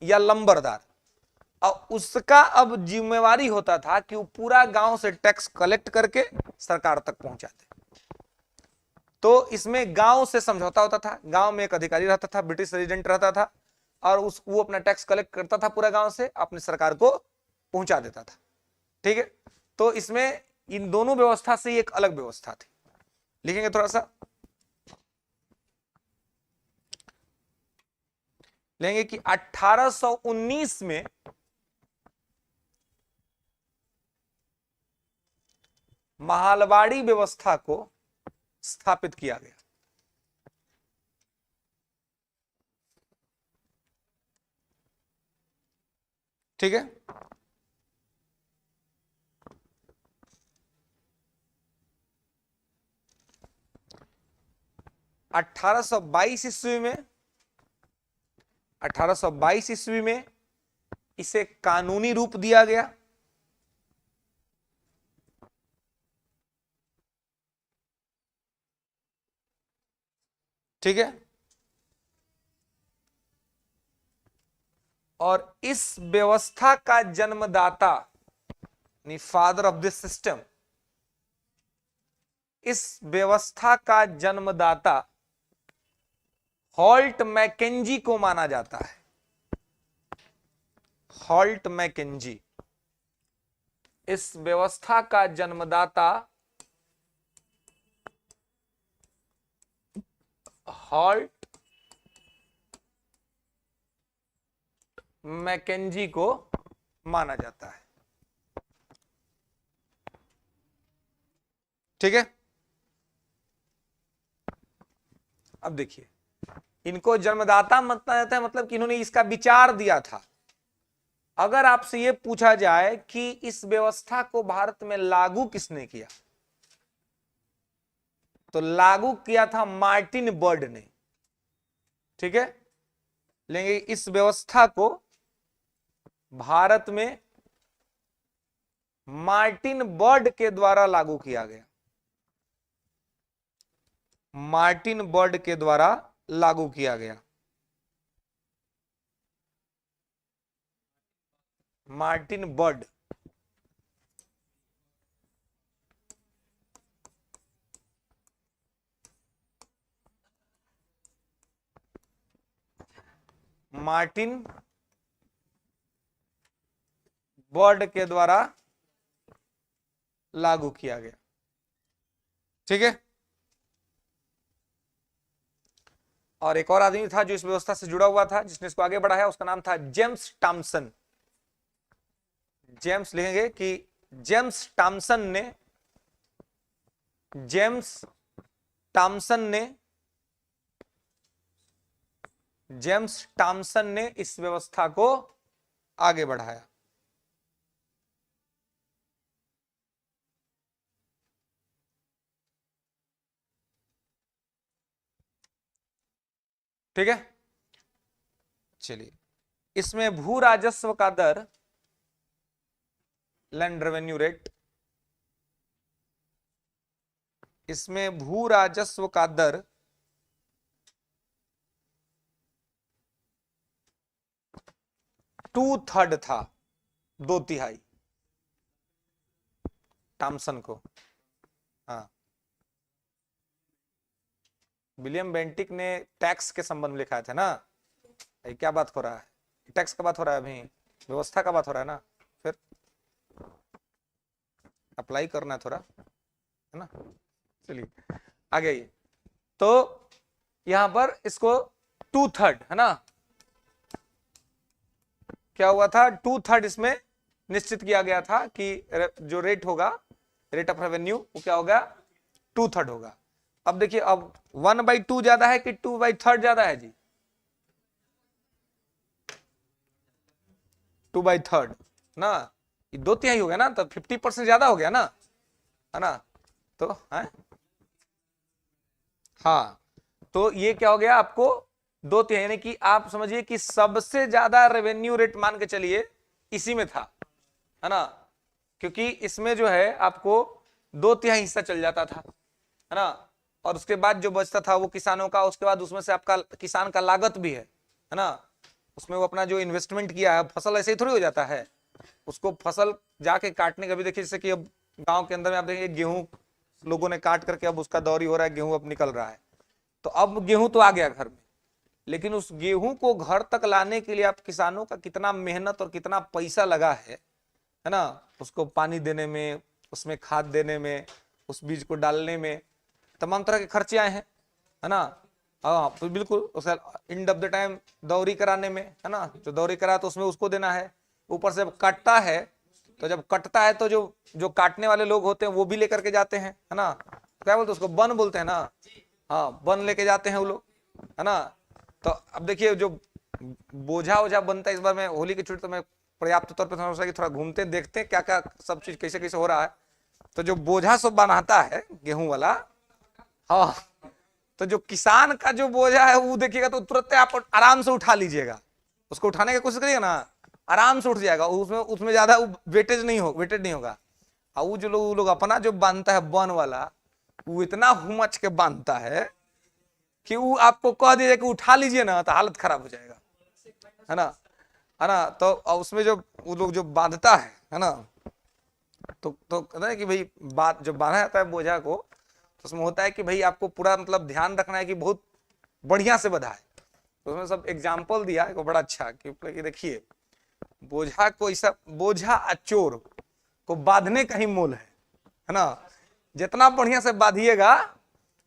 A: या लंबरदार। और उसका अब जिम्मेवारी होता था कि वो पूरा गांव से टैक्स कलेक्ट करके सरकार तक पहुंचा दे। तो इसमें गांव से समझौता होता था, गांव में एक अधिकारी रहता था, ब्रिटिश रेजिडेंट रहता था, और वो अपना टैक्स कलेक्ट करता था पूरा गांव से, अपनी सरकार को पहुंचा देता था, ठीक है। तो इसमें इन दोनों व्यवस्था से एक अलग व्यवस्था थी। लिखेंगे थोड़ा सा, लेंगे कि 1819 में महालवाड़ी व्यवस्था को स्थापित किया गया, ठीक है। अठारह सौ बाईस ईस्वी में इसे कानूनी रूप दिया गया, ठीक है। और इस व्यवस्था का जन्मदाता, फादर ऑफ दिस सिस्टम, इस व्यवस्था का जन्मदाता हॉल्ट मैकेंजी को माना जाता है। हॉल्ट मैकेंजी, इस व्यवस्था का जन्मदाता हॉल्ट मैकेंजी को माना जाता है, ठीक है। अब देखिए, इनको जन्मदाता माना जाता है, मतलब कि इन्होंने इसका विचार दिया था। अगर आपसे यह पूछा जाए कि इस व्यवस्था को भारत में लागू किसने किया, तो लागू किया था मार्टिन बर्ड ने, ठीक है। लेंगे इस व्यवस्था को भारत में मार्टिन बर्ड के द्वारा लागू किया गया, मार्टिन बर्ड के द्वारा लागू किया गया। मार्टिन बर्ड, मार्टिन बर्ड के द्वारा लागू किया गया, ठीक है। और एक और आदमी था जो इस व्यवस्था से जुड़ा हुआ था, जिसने इसको आगे बढ़ाया, उसका नाम था जेम्स टॉमसन। जेम्स लिखेंगे कि जेम्स टॉमसन ने जेम्स टॉमसन ने इस व्यवस्था को आगे बढ़ाया। ठीक है, चलिए, इसमें भू राजस्व का दर, लैंड रेवेन्यू रेट, इसमें भू राजस्व का दर 2/3 था, 2/3 टॉमसन को। हाँ, विलियम बेंटिक ने टैक्स के संबंध में लिखा था ना, ये क्या बात हो रहा है, टैक्स का बात हो रहा है, अभी व्यवस्था का बात हो रहा है ना, फिर अप्लाई करना है थोड़ा, है ना। चलिए आगे आइए, तो यहां पर इसको 2/3, है ना, क्या हुआ था, 2/3 इसमें निश्चित किया गया था कि जो रेट होगा, रेट ऑफ रेवेन्यू, वो क्या होगा, 2/3 होगा। अब देखिए, अब 1/2 ज्यादा है कि 2/3 ज्यादा है जी, 2/3 ना, ये 2/3 हो गया ना, तो 50% ज्यादा हो गया ना, है ना, तो है, हाँ, तो ये क्या हो गया आपको 2/3, यानी कि आप समझिए कि सबसे ज्यादा रेवेन्यू रेट मान के चलिए इसी में था, है ना, क्योंकि इसमें जो है आपको 2/3 हिस्सा चल जाता था, है ना, और उसके बाद जो बचता था वो किसानों का, उसके बाद उसमें से आपका किसान का लागत भी है ना, उसमें वो अपना जो इन्वेस्टमेंट किया है, फसल ऐसे ही थोड़ी हो जाता है, उसको फसल जाके काटने का भी देखिए, जैसे कि अब गांव के अंदर में आप देखेंगे गेहूं लोगों ने काट करके अब उसका दौरी हो रहा है, गेहूं अब निकल रहा है, तो अब गेहूं तो आ गया घर में, लेकिन उस गेहूं को घर तक लाने के लिए आप किसानों का कितना मेहनत और कितना पैसा लगा है ना, उसको पानी देने में, उसमें खाद देने में, उस बीज को डालने में, तमाम तरह के खर्चे आए हैं, है ना, हाँ, तो बिल्कुल उसे एंड ऑफ द टाइम दौरी कराने में, है ना, जो दौरी करा तो उसमें उसको देना है, ऊपर से जब कटता है, तो जब कटता है तो जो जो काटने वाले लोग होते हैं वो भी लेकर के जाते हैं, है ना, क्या बोलते हैं उसको, बन बोलते हैं ना, हाँ, बन लेके जाते हैं वो लोग, है ना, तो अब देखिए जो बोझा ओझा बनता है, इस बार मैं होली की छुट्टी तो मैं पर्याप्त तौर पर समझ थोड़ा घूमते देखते हैं क्या क्या सब चीज कैसे कैसे हो रहा है, तो जो बोझा सब बनाता है गेहूं वाला, हाँ, तो जो किसान का जो बोझा है वो देखिएगा तो तुरंत आप आराम से उठा लीजिएगा, उसको उठाने की कोशिश करिएगा ना, आराम से उठ जाएगा, उसमें उसमें ज्यादा वेटेज नहीं हो, वेटेड नहीं होगा। और वो जो लोग अपना जो बांधता है बन वाला, वो इतना हुमच के बांधता है कि वो आपको कह दीजिए कि उठा लीजिए ना, तो हालत खराब हो जाएगा, है ना, तो उसमें जो वो लोग जो बांधता है ना, तो कहते हैं कि भाई बात जो बांधा जाता है बोझा को, तो उसमें होता है कि भाई आपको पूरा मतलब ध्यान रखना है कि बहुत बढ़िया से बंधा है, तो उसमें सब एग्जाम्पल दिया है बड़ा अच्छा कि देखिए बोझा को ऐसा, बोझा और चोर को बांधने का ही मोल है ना, जितना बढ़िया से बांधिएगा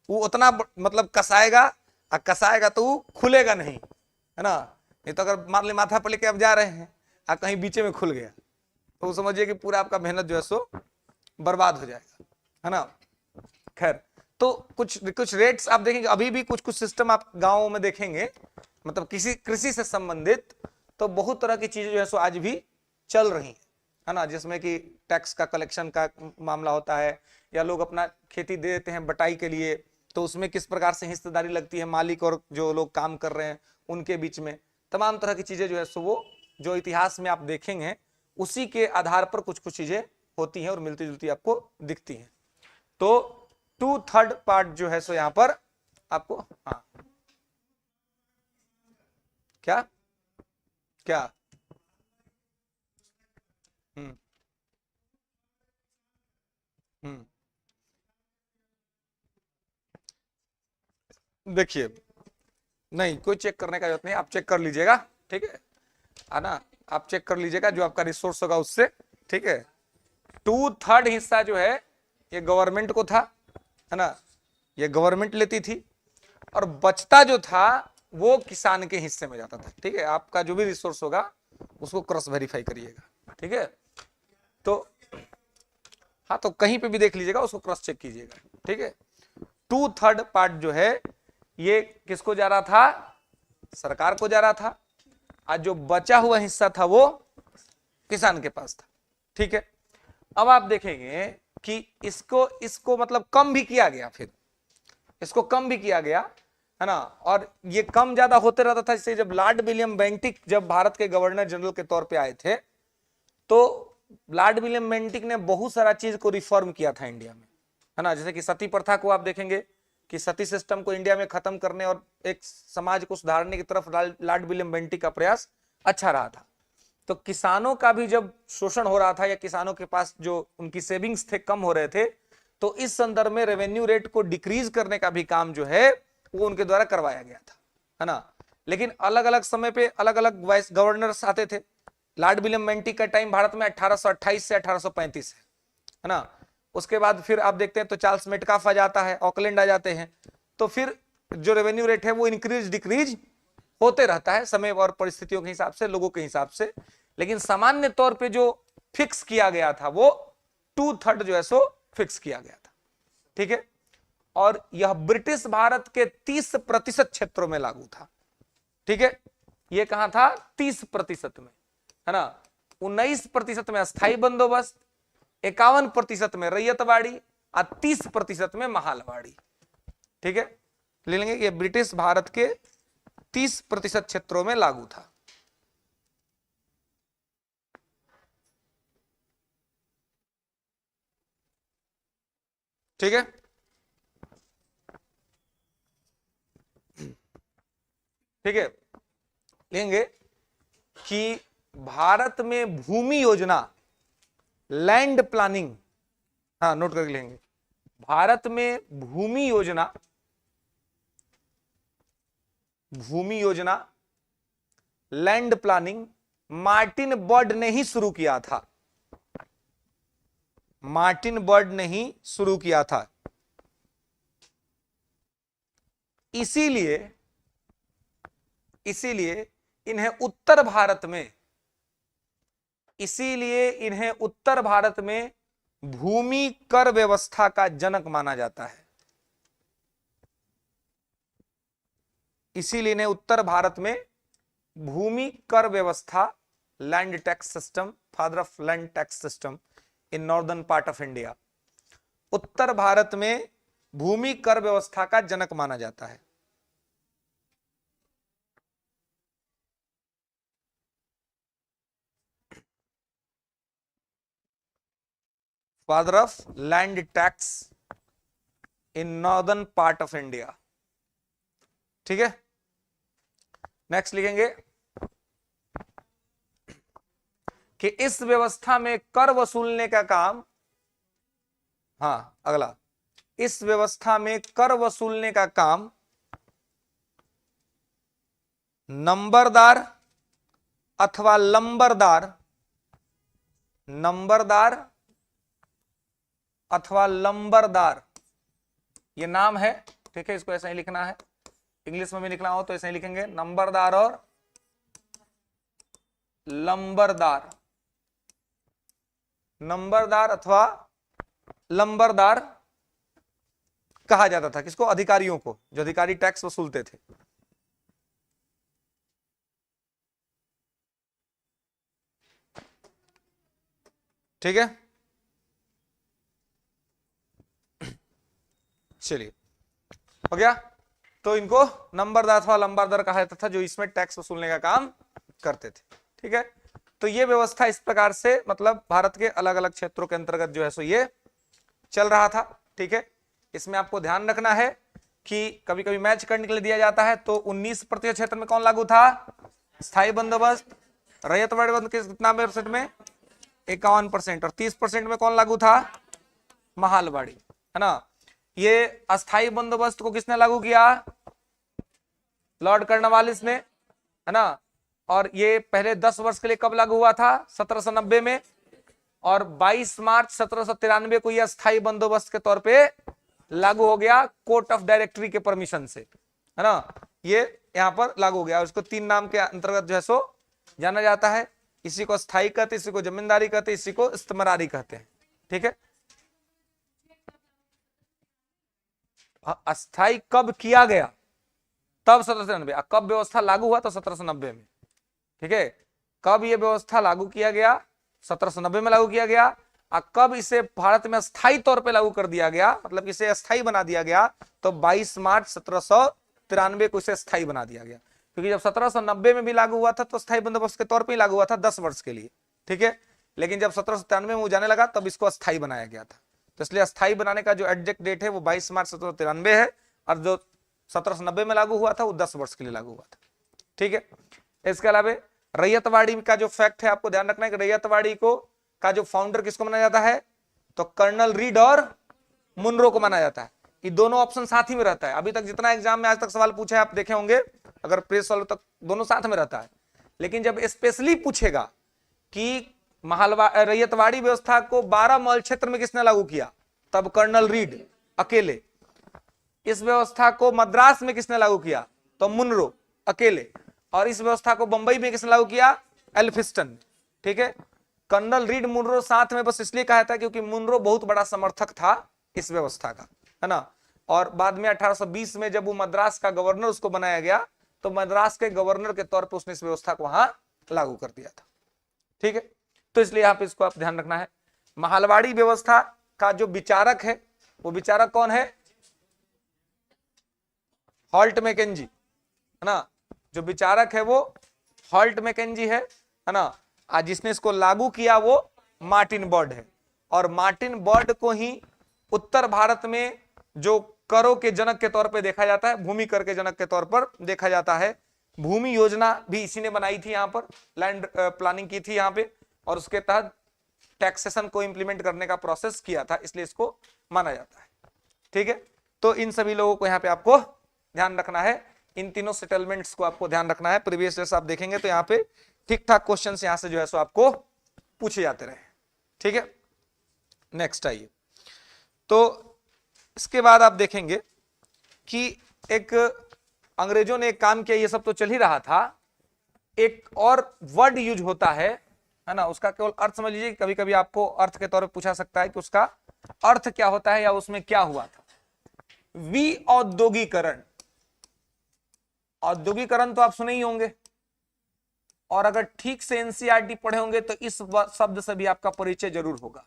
A: वो उतना मतलब कसाएगा, और कसाएगा तो वो खुलेगा नहीं, है ना, नहीं तो अगर मान ली माथा पर लेके आप जा रहे हैं और कहीं बीचे में खुल गया, तो समझिए कि पूरा आपका मेहनत जो है सो बर्बाद हो जाएगा, है ना। खैर, तो कुछ कुछ रेट्स आप देखेंगे, अभी भी कुछ कुछ सिस्टम आप गांवों में देखेंगे, मतलब किसी कृषि से संबंधित, तो बहुत तरह की चीजें जो है सो आज भी चल रही है ना, जिसमें कि टैक्स का कलेक्शन का मामला होता है, या लोग अपना खेती दे देते हैं बटाई के लिए, तो उसमें किस प्रकार से हिस्सेदारी लगती है मालिक और जो लोग काम कर रहे हैं उनके बीच में, तमाम तरह की चीजें जो है सो वो जो इतिहास में आप देखेंगे उसी के आधार पर कुछ कुछ चीजें होती हैं और मिलती जुलती आपको दिखती हैं। तो 2/3 पार्ट जो है सो यहां पर आपको, हाँ, क्या क्या, हम्म हम्म देखिए, नहीं कोई चेक करने का जरूरत नहीं, आप चेक कर लीजिएगा, ठीक है ना, आप चेक कर लीजिएगा जो आपका रिसोर्स होगा उससे, ठीक है। 2/3 हिस्सा जो है ये गवर्नमेंट को था, है ना, ये गवर्नमेंट लेती थी, और बचता जो था वो किसान के हिस्से में जाता था, ठीक है। आपका जो भी रिसोर्स होगा उसको क्रॉस वेरीफाई करिएगा, ठीक है। तो हाँ, तो कहीं पे भी देख लीजिएगा, उसको क्रॉस चेक कीजिएगा, ठीक है। 2/3 पार्ट जो है ये किसको जा रहा था, सरकार को जा रहा था, आज जो बचा हुआ हिस्सा था वो किसान के पास था। ठीक है, अब आप देखेंगे कि इसको मतलब कम भी किया गया, फिर इसको कम भी किया गया, है ना। और ये कम ज्यादा होते रहता था। जैसे जब लॉर्ड विलियम बेंटिक जब भारत के गवर्नर जनरल के तौर पे आए थे, तो लॉर्ड विलियम बेंटिक ने बहुत सारा चीज को रिफॉर्म किया था इंडिया में, है ना। जैसे कि सती प्रथा को आप देखेंगे कि सती सिस्टम को इंडिया में खत्म करने और एक समाज को सुधारने की तरफ लॉर्ड विलियम बेंटिक का प्रयास अच्छा रहा था। तो किसानों का भी जब शोषण हो रहा था या किसानों के पास जो उनकी सेविंग्स थे कम हो रहे थे, तो इस संदर्भ में रेवेन्यू रेट को डिक्रीज करने का भी काम जो है वो उनके द्वारा करवाया गया था, है ना। लेकिन अलग अलग समय पे अलग अलग वाइस गवर्नर्स आते थे। लॉर्ड विलियम बेंटिक का टाइम भारत में 1828 से 1835 है ना। उसके बाद फिर आप देखते हैं तो चार्ल्स मेटकाफ आ जाता है, ऑकलैंड आ जाते हैं। तो फिर जो रेवेन्यू रेट है वो इंक्रीज डिक्रीज होते रहता है समय और परिस्थितियों के हिसाब से, लोगों के हिसाब से। लेकिन सामान्य तौर पे जो फिक्स किया गया था वो 2/3 जो है सो फिक्स किया गया था। ठीक है, और यह ब्रिटिश भारत के 30% क्षेत्रों में लागू था। ठीक है, ये कहां था? 30% में, है ना। 19% में अस्थाई बंदोबस्त, 51% में रैयतवाड़ी और 30% में महालवाड़ी। ठीक है, ले लेंगे ये ब्रिटिश भारत के 30% क्षेत्रों में लागू था। ठीक है, ठीक है, लेंगे कि भारत में भूमि योजना, लैंड प्लानिंग, हाँ नोट करके लेंगे, भारत में भूमि योजना लैंड प्लानिंग मार्टिन बर्ड ने ही शुरू किया था। मार्टिन बर्ड ने ही शुरू किया था। इसीलिए इन्हें उत्तर भारत में भूमि कर व्यवस्था का जनक माना जाता है। इसीलिए इन्हें उत्तर भारत में भूमि कर व्यवस्था, land tax system, father of land tax system in northern part of India, उत्तर भारत में भूमि कर व्यवस्था का जनक माना जाता है। Father of land tax in northern part of India. ठीक है, नेक्स्ट लिखेंगे कि इस व्यवस्था में कर वसूलने का काम, हाँ अगला, इस व्यवस्था में कर वसूलने का काम नंबरदार अथवा लंबरदार, ये नाम है। ठीक है, इसको ऐसा ही लिखना है, इंग्लिश में भी लिखना हो तो ऐसा ही लिखेंगे, नंबरदार और लंबरदार। नंबरदार अथवा लंबरदार कहा जाता था किसको? अधिकारियों को, जो अधिकारी टैक्स वसूलते थे। ठीक है, चलिए हो गया। तो इनको नंबरदार अथवा लंबरदार कहा जाता था, जो इसमें टैक्स वसूलने का काम करते थे। ठीक है, तो ये व्यवस्था इस प्रकार से मतलब भारत के अलग अलग क्षेत्रों के अंतर्गत जो है सो ये चल रहा था। ठीक है, इसमें आपको ध्यान रखना है कि कभी कभी मैच करने के लिए दिया जाता है। तो 19% क्षेत्र में कौन लागू था? स्थायी बंदोबस्त। रैयतवाड़ी बंद कितना परसेंट में? 51%। और 30% में कौन लागू था? महालवाड़ी, है ना। ये अस्थाई बंदोबस्त को किसने लागू किया? लॉर्ड कॉर्नवालिस ने, है ना। और ये पहले 10 वर्ष के लिए कब लागू हुआ था? 1790 में। और 22 मार्च 1793 को यह अस्थाई बंदोबस्त के तौर पे लागू हो गया, कोर्ट ऑफ डायरेक्टरी के परमिशन से, है ना। ये यहां पर लागू हो गया। उसको 3 नाम के अंतर्गत जो है सो जाना जाता है। इसी को स्थायी कहते, इसी को जमींदारी कहते, इसी को इस्तेमारी कहते हैं। ठीक है, अस्थाई कब किया गया? तब 1793। कब व्यवस्था लागू हुआ? तो 1790 में। ठीक है, कब ये व्यवस्था लागू किया गया? 1790 में लागू किया गया। और कब इसे भारत में स्थायी तौर पे लागू कर दिया गया, मतलब इसे अस्थायी बना दिया गया? तो 22 मार्च 1793 को इसे स्थायी बना दिया गया। क्योंकि जब 1790 में भी लागू हुआ था तो स्थायी बंदोबस्त के तौर पे ही लागू हुआ था 10 वर्ष के लिए। ठीक है, लेकिन जब 1793 में वो जाने लगा तब इसको अस्थायी बनाया गया था। तो इसलिए अस्थायी बनाने का जो एग्जैक्ट डेट है वो 22 मार्च 1793 है, और जो 1790 में लागू हुआ था वो 10 वर्ष के लिए लागू हुआ था। ठीक है, इसके अलावा रैयतवाड़ी का जो फैक्ट है आपको ध्यान रखना है कि रैयतवाड़ी को का जो फाउंडर किसको माना जाता है? तो कर्नल रीड और मुनरो को माना जाता है। ये दोनों ऑप्शन साथ ही में रहता है। अभी तक जितना एग्जाम में आज तक सवाल पूछा है आप देखे होंगे, अगर प्रेस वालों तक दोनों साथ में रहता है। लेकिन जब स्पेशली पूछेगा कि रैयतवाड़ी व्यवस्था को 12 मॉल क्षेत्र में किसने लागू किया, तब कर्नल रीड अकेले। इस व्यवस्था को मद्रास में किसने लागू किया? तो मुनरो अकेले। और इस व्यवस्था को बंबई में किसने लागू किया? एल्फिंस्टन। ठीक है, कर्नल रीड मुनरो साथ में बस इसलिए कहा था क्योंकि मुनरो बहुत बड़ा समर्थक था इस व्यवस्था का, है ना। और बाद में 1820 में जब वो मद्रास का गवर्नर उसको बनाया गया तो मद्रास के गवर्नर के तौर पर उसने इस व्यवस्था को वहां लागू कर दिया था। ठीक है, तो इसलिए यहाँ पे इसको आप ध्यान रखना है। महलवाड़ी व्यवस्था का जो विचारक है वो विचारक कौन है? हॉल्ट मैकेंजी, है ना। जो विचारक है वो हॉल्ट मैकेंजी है ना। आज जिसने इसको लागू किया वो मार्टिन बर्ड है। और मार्टिन बर्ड को ही उत्तर भारत में जो करों के जनक के तौर पे देखा जाता है, भूमि कर के जनक के तौर पर देखा जाता है। भूमि योजना भी इसी ने बनाई थी, यहाँ पर लैंड प्लानिंग की थी यहाँ पे, और उसके तहत टैक्सेशन को इंप्लीमेंट करने का प्रोसेस किया था, इसलिए इसको माना जाता है। ठीक है, तो इन सभी लोगों को यहाँ पे आपको ध्यान रखना है। इन तीनों सेटलमेंट्स को आपको ध्यान रखना है। प्रीवियस ईयर्स आप देखेंगे तो यहाँ पे ठीक ठाक क्वेश्चन यहाँ से जो है सो आपको पूछे जाते रहे। ठीक है, नेक्स्ट आइए। तो इसके बाद आप देखेंगे कि एक अंग्रेजों ने एक काम किया, ये सब तो चल ही रहा था, एक और वर्ड यूज होता है ना। उसका केवल अर्थ समझ लीजिए, कभी कभी आपको अर्थ के तौर पे पूछा सकता है कि उसका अर्थ क्या होता है या उसमें क्या हुआ था। विऔद्योगीकरण। औद्योगिकरण तो आप सुने ही होंगे, और अगर ठीक से एनसीईआरटी पढ़े होंगे तो इस शब्द से भी आपका परिचय जरूर होगा,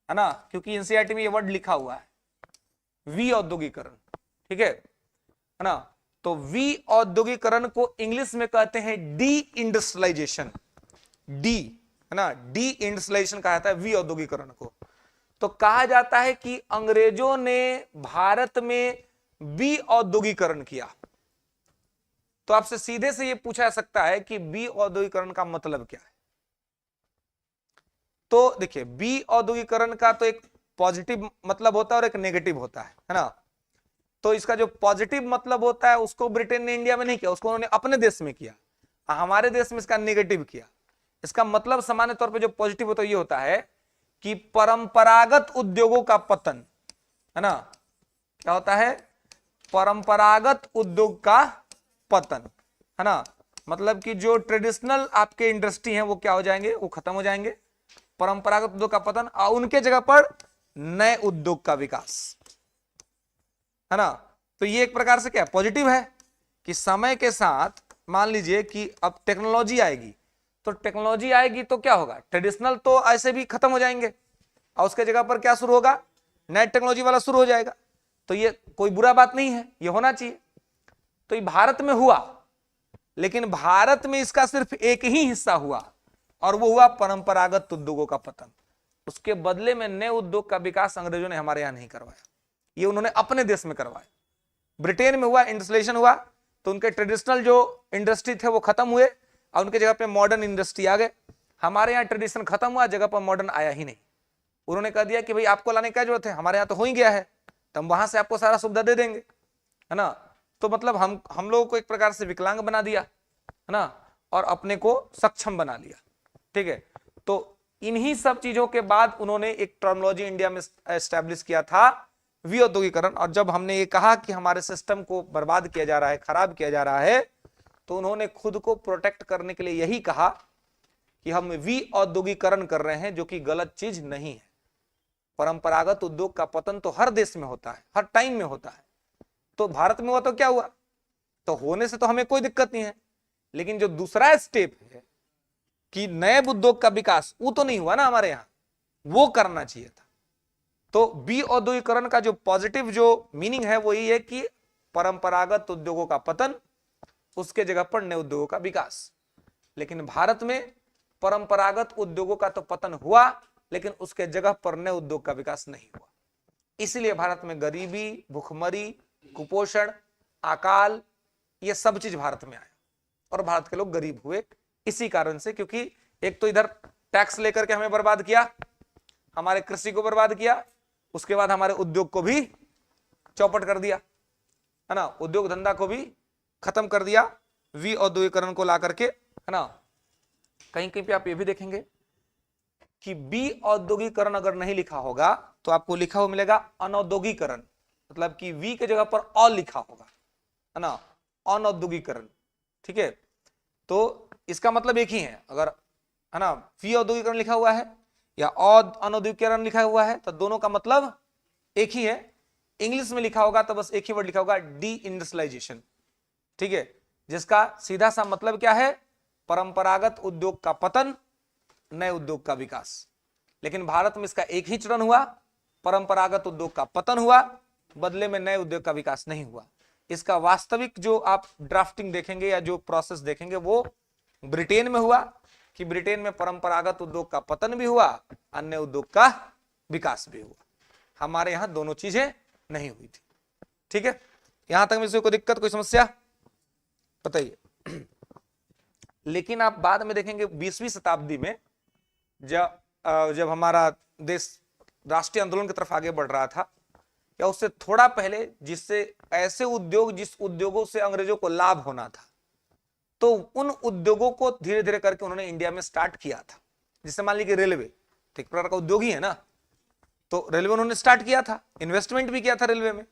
A: है ना, क्योंकि एनसीईआरटी में ये वर्ड लिखा हुआ है, विऔद्योगीकरण। ठीक है ना। तो विऔद्योगीकरण को इंग्लिश में कहते हैं डी इंडस्ट्रियलाइजेशन। डी, है ना, डी इंडस्ट्रियलाइजेशन कहा जाता है विऔद्योगीकरण को। तो कहा जाता है कि अंग्रेजों ने भारत में विऔद्योगीकरण किया। तो आपसे सीधे से यह पूछा जा सकता है कि विऔद्योगीकरण का मतलब क्या है। तो देखिए, विऔद्योगीकरण का तो एक पॉजिटिव मतलब होता है और एक नेगेटिव होता है ना। तो इसका जो पॉजिटिव मतलब होता है उसको ब्रिटेन ने इंडिया में नहीं किया, उसको उन्होंने अपने देश में किया। हमारे देश में इसका नेगेटिव किया। इसका मतलब सामान्य तौर पे जो पॉजिटिव होता है ये होता है कि परंपरागत उद्योगों का पतन, है ना। क्या होता है? परंपरागत उद्योग का पतन, है ना। मतलब कि जो ट्रेडिशनल आपके इंडस्ट्री हैं वो क्या हो जाएंगे? वो खत्म हो जाएंगे। परंपरागत उद्योग का पतन और उनके जगह पर नए उद्योग का विकास, है ना। तो ये एक प्रकार से क्या पॉजिटिव है कि समय के साथ मान लीजिए कि अब टेक्नोलॉजी आएगी, तो टेक्नोलॉजी आएगी तो क्या होगा? ट्रेडिशनल तो ऐसे भी खत्म हो जाएंगे और उसके जगह पर क्या शुरू होगा? नए टेक्नोलॉजी वाला शुरू हो जाएगा। तो ये कोई बुरा बात नहीं है, ये होना चाहिए। तो ये भारत में हुआ, लेकिन भारत में इसका सिर्फ एक ही हिस्सा हुआ और वो हुआ परंपरागत उद्योगों का पतन। उसके बदले में नए उद्योग का विकास अंग्रेजों ने हमारे यहां नहीं करवाया, ये उन्होंने अपने देश में करवाया। ब्रिटेन में हुआ, इंडस्ट्रियलाइजेशन हुआ, तो उनके ट्रेडिशनल जो इंडस्ट्री थे वो खत्म हुए और उनके जगह पे मॉडर्न इंडस्ट्री आ गए। हमारे यहाँ ट्रेडिशन खत्म हुआ, जगह पर मॉडर्न आया ही नहीं। उन्होंने कह दिया कि भाई आपको लाने की जरूरत है, हमारे यहाँ तो हो ही गया है, तो हम वहां से आपको सारा सुविधा दे देंगे, है ना। तो मतलब हम लोगों को एक प्रकार से विकलांग बना दिया, है ना, और अपने को सक्षम बना लिया। ठीक है, तो इन्हीं सब चीजों के बाद उन्होंने एक टर्मिनोलॉजी इंडिया में एस्टैब्लिश किया था, विऔद्योगीकरण। और जब हमने ये कहा कि हमारे सिस्टम को बर्बाद किया जा रहा है, खराब किया जा रहा है, तो उन्होंने खुद को प्रोटेक्ट करने के लिए यही कहा कि हम विऔद्योगीकरण कर रहे हैं, जो कि गलत चीज नहीं है। परंपरागत उद्योग का पतन तो हर देश में होता है, हर टाइम में होता है। तो भारत में हुआ तो क्या हुआ? तो होने से तो हमें कोई दिक्कत नहीं है, लेकिन जो दूसरा स्टेप है कि नए उद्योग का विकास, वो तो नहीं हुआ ना हमारे यहां, वो करना चाहिए था। तो बी औद्योगिकरण का जो पॉजिटिव जो मीनिंग है वो ये है कि परंपरागत उद्योगों का पतन, उसके जगह पर नए उद्योगों का विकास। लेकिन भारत में परंपरागत उद्योगों का तो पतन हुआ, लेकिन उसके जगह पर नए उद्योग का विकास नहीं हुआ। इसलिए भारत में गरीबी, भुखमरी, कुपोषण, अकाल, ये सब चीज भारत में आया और भारत के लोग गरीब हुए इसी कारण से, क्योंकि एक तो इधर टैक्स लेकर के हमें बर्बाद किया, हमारे कृषि को बर्बाद किया, उसके बाद हमारे उद्योग को भी चौपट कर दिया, है ना, उद्योग धंधा को भी खत्म कर दिया वी औद्योगिकरण को ला करके, है ना। कहीं कहीं पे आप ये भी देखेंगे कि बी औद्योगिकरण अगर नहीं लिखा होगा तो आपको लिखा हुआ मिलेगा अनौद्योगिकरण, मतलब कि वी के जगह पर अ लिखा होगा, है ना, अनौद्योगिकरण। ठीक है, तो इसका मतलब एक ही है, अगर है ना वी औद्योगिकरण लिखा हुआ है या अनौद्योगिकरण लिखा हुआ है तो दोनों का मतलब एक ही है। इंग्लिश में लिखा होगा तो बस एक ही वर्ड लिखा होगा, डी इंडस्ट्रियलाइजेशन। ठीक है, जिसका सीधा सा मतलब क्या है, परंपरागत उद्योग का पतन, नए उद्योग का विकास। लेकिन भारत में इसका एक ही चरण हुआ, परंपरागत उद्योग का पतन हुआ, बदले में नए उद्योग का विकास नहीं हुआ। इसका वास्तविक जो आप ड्राफ्टिंग देखेंगे या जो प्रोसेस देखेंगे वो ब्रिटेन में हुआ, कि ब्रिटेन में परंपरागत उद्योग का पतन भी हुआ, अन्य उद्योग का विकास भी हुआ। हमारे यहां दोनों चीजें नहीं हुई थी। ठीक है, यहां तक में कोई दिक्कत, कोई समस्या बताइए। लेकिन आप बाद में देखेंगे 20वीं शताब्दी में जब हमारा देश राष्ट्रीय आंदोलन की तरफ आगे बढ़ रहा था, या उससे थोड़ा पहले, जिससे ऐसे उद्योग, जिस उद्योगों से अंग्रेजों को लाभ होना था, तो उन उद्योगों को धीरे धीरे करके उन्होंने इंडिया में स्टार्ट किया था। जैसे मान लीजिए रेलवे, तो एक प्रकार का उद्योग ही है ना, तो रेलवे उन्होंने स्टार्ट किया था, इन्वेस्टमेंट भी किया था रेलवे में।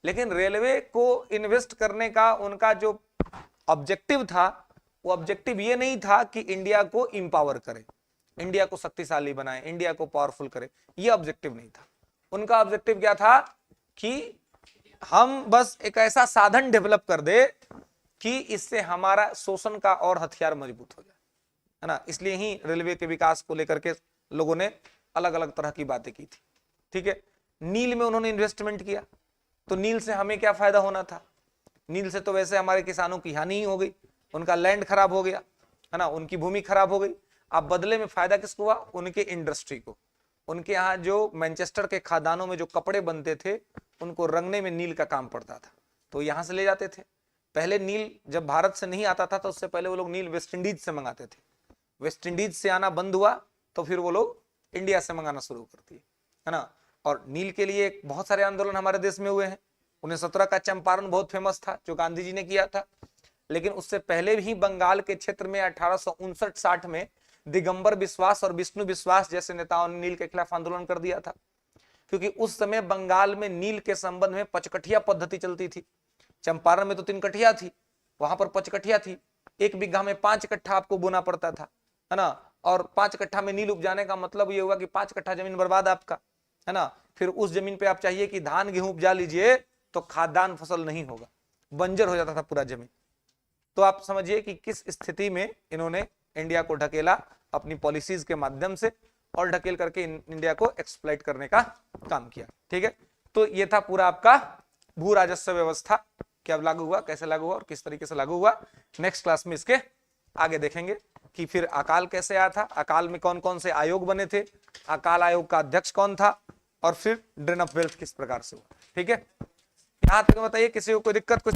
A: लेकिन रेलवे को इन्वेस्ट करने का उनका जो ऑब्जेक्टिव था, वो ऑब्जेक्टिव ये नहीं था कि इंडिया को इंपावर करे, इंडिया को शक्तिशाली बनाए, इंडिया को पावरफुल करे, ये ऑब्जेक्टिव नहीं था। उनका ऑब्जेक्टिव क्या था कि हम बस एक ऐसा साधन डेवलप कर दे कि इससे हमारा शोषण का और हथियार मजबूत हो जाए, है ना। इसलिए ही रेलवे के विकास को लेकर के लोगों ने अलग अलग तरह की बातें की थी। ठीक है, नील में उन्होंने इन्वेस्टमेंट किया, तो नील से हमें क्या फायदा होना था, नील से तो वैसे हमारे किसानों की हानि ही हो गई, उनका लैंड खराब हो गया, है ना, उनकी भूमि खराब हो गई। अब बदले में फायदा किसको हुआ, उनके इंडस्ट्री को। उनके यहाँ जो मैनचेस्टर के खदानों में जो कपड़े बनते थे, उनको रंगने में नील का काम पड़ता था, तो यहां से ले जाते थे। पहले नील जब भारत से नहीं आता था, तो उससे पहले वो लोग नील वेस्ट इंडीज से मंगाते थे। वेस्ट इंडीज से आना बंद हुआ तो फिर वो लोग इंडिया से मंगाना शुरू कर दिए, है ना। और नील के लिए बहुत सारे आंदोलन हमारे देश में हुए हैं। 1917 का चंपारण बहुत फेमस था, जो गांधी जी ने किया था। लेकिन उससे पहले भी बंगाल के क्षेत्र में 1859-60 में दिगंबर विश्वास और विष्णु विश्वास जैसे नेताओं ने नील के खिलाफ आंदोलन कर दिया था, क्योंकि उस समय बंगाल में नील के संबंध में पचकठिया पद्धति चलती थी। चंपारण में तो 3 कठिया थी, वहां पर 5 कठिया थी। 1 बीघा में 5 कट्ठा आपको बोना पड़ता था, है ना। और 5 कट्ठा में नील उपजाने का मतलब ये हुआ कि 5 कट्ठा जमीन बर्बाद आपका, है ना। फिर उस जमीन पे आप चाहिए कि धान गेहूं उपजा लीजिए, तो खाद्यान्न फसल नहीं होगा, बंजर हो जाता था पूरा जमीन। तो आप समझिए कि किस स्थिति में इन्होंने इंडिया को ढकेला अपनी पॉलिसीज के माध्यम से, और ढकेल करके इंडिया को एक्सप्लॉइट करने का काम किया। ठीक है, तो ये था पूरा आपका भू राजस्व व्यवस्था, क्या लागू हुआ, कैसे लागू हुआ और किस तरीके से लागू हुआ। नेक्स्ट क्लास में इसके आगे देखेंगे कि फिर अकाल कैसे आया था, अकाल में कौन कौन से आयोग बने थे, अकाल आयोग का अध्यक्ष कौन था, और फिर ड्रेन ऑफ वेल्थ किस प्रकार से हुआ। ठीक है, यहां तक बताइए, किसी को कोई दिक्कत कुछ